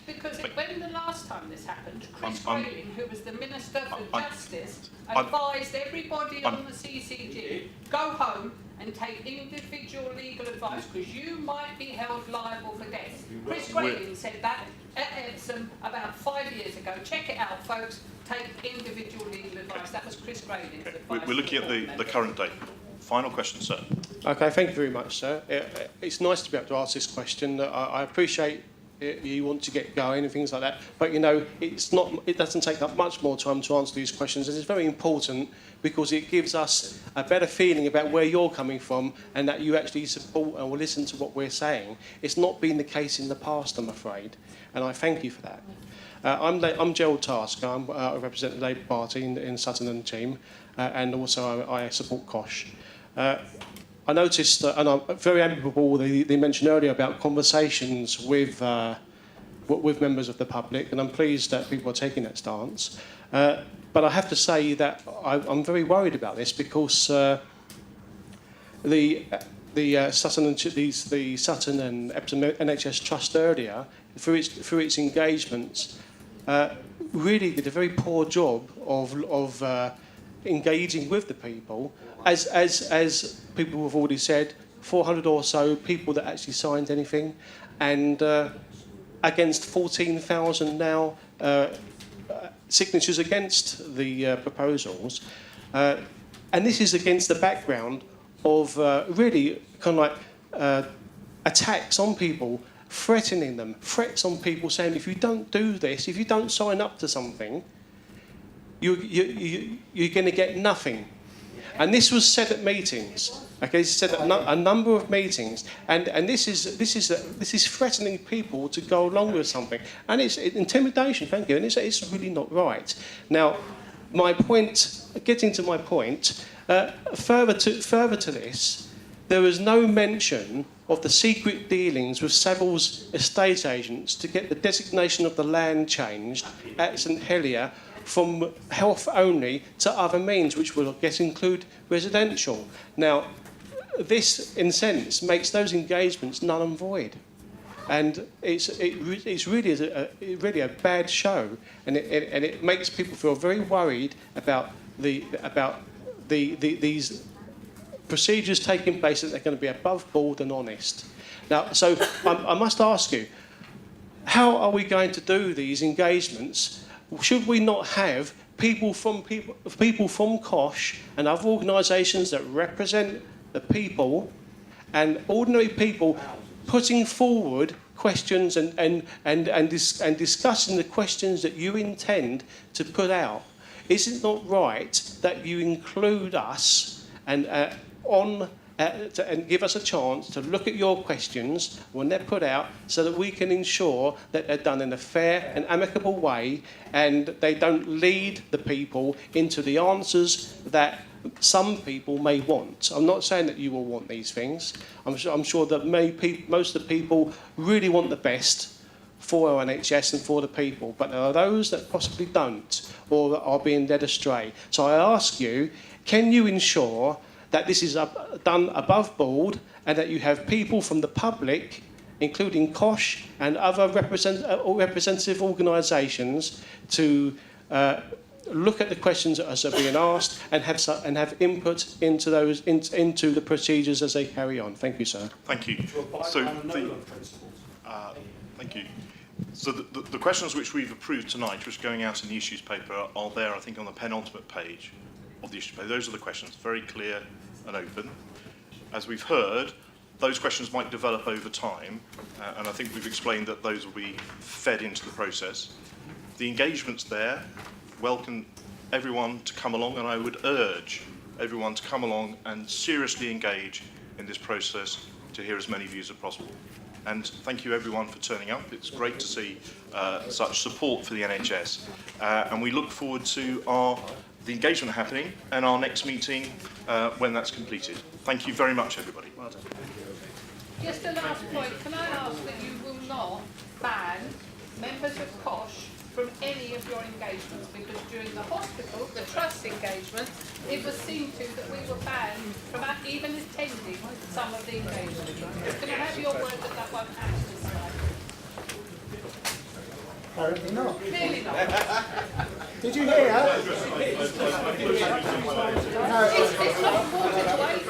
Because when the last time this happened, Chris Grayling, who was the Minister for Justice, advised everybody on the CCG, go home and take individual legal advice because you might be held liable for death. Chris Grayling said that at Epsom about 5 years ago. Check it out, folks. Take individual legal advice. That was Chris Grayling's advice. We're looking at the current date. Final question, sir. Okay, thank you very much, sir. It's nice to be able to ask this question. I appreciate you want to get going and things like that, but you know, it doesn't take up much more time to answer these questions, and it's very important because it gives us a better feeling about where you're coming from and that you actually support and will listen to what we're saying. It's not been the case in the past, I'm afraid, and I thank you for that. I'm Gerald Tasker. I represent the Labour Party in Sutton and team, and also I support Kosh. I noticed, and I'm very amiable, they mentioned earlier about conversations with members of the public, and I'm pleased that people are taking that stance. But I have to say that I'm very worried about this because the Sutton and Epsom NHS Trust earlier, through its engagements, really did a very poor job of engaging with the people. As people have already said, 400 or so people that actually signed anything, and against 14,000 now signatures against the proposals. And this is against the background of really kind of like attacks on people, threatening them, threats on people saying, if you don't do this, if you don't sign up to something, you're going to get nothing. And this was said at meetings. Okay, it's said at a number of meetings, and this is threatening people to go along with something, and it's intimidation. Thank you, and it's really not right. Now, my point, getting to my point, further to this, there was no mention of the secret dealings with Savills estate agents to get the designation of the land changed at St Helier from health only to other means, which will include residential. Now, this, in a sense, makes those engagements null and void, and it's really a bad show, and it makes people feel very worried about these procedures taking place, that they're going to be above board and honest. Now, so I must ask you, how are we going to do these engagements? Should we not have people from Kosh and other organisations that represent the people and ordinary people putting forward questions and discussing the questions that you intend to put out? Is it not right that you include us and give us a chance to look at your questions when they're put out, so that we can ensure that they're done in a fair and amicable way, and they don't lead the people into the answers that some people may want? I'm not saying that you will want these things. I'm sure that most of the people really want the best for our NHS and for the people, but there are those that possibly don't, or are being led astray. So I ask you, can you ensure that this is done above board, and that you have people from the public, including Kosh and other representative organisations, to look at the questions as they're being asked and have input into the procedures as they carry on? Thank you, sir. Thank you. So Thank you. So the questions which we've approved tonight, which are going out in the issues paper, are there, I think, on the penultimate page of the issues paper. Those are the questions, very clear and open. As we've heard, those questions might develop over time, and I think we've explained that those will be fed into the process. The engagement's there. Welcome everyone to come along, and I would urge everyone to come along and seriously engage in this process to hear as many views as possible. And thank you everyone for turning up. It's great to see such support for the NHS. And we look forward to the engagement happening and our next meeting when that's completed. Thank you very much, everybody. Well done. Just a last point, can I ask that you will not ban members of COSH from any of your engagements, because during the hospital, the trust engagement, it was seen to that we were banned from even attending some of the engagements. Can I have your word that that won't happen this time? Apparently not. Clearly not. Did you hear? It's not 4 to 8.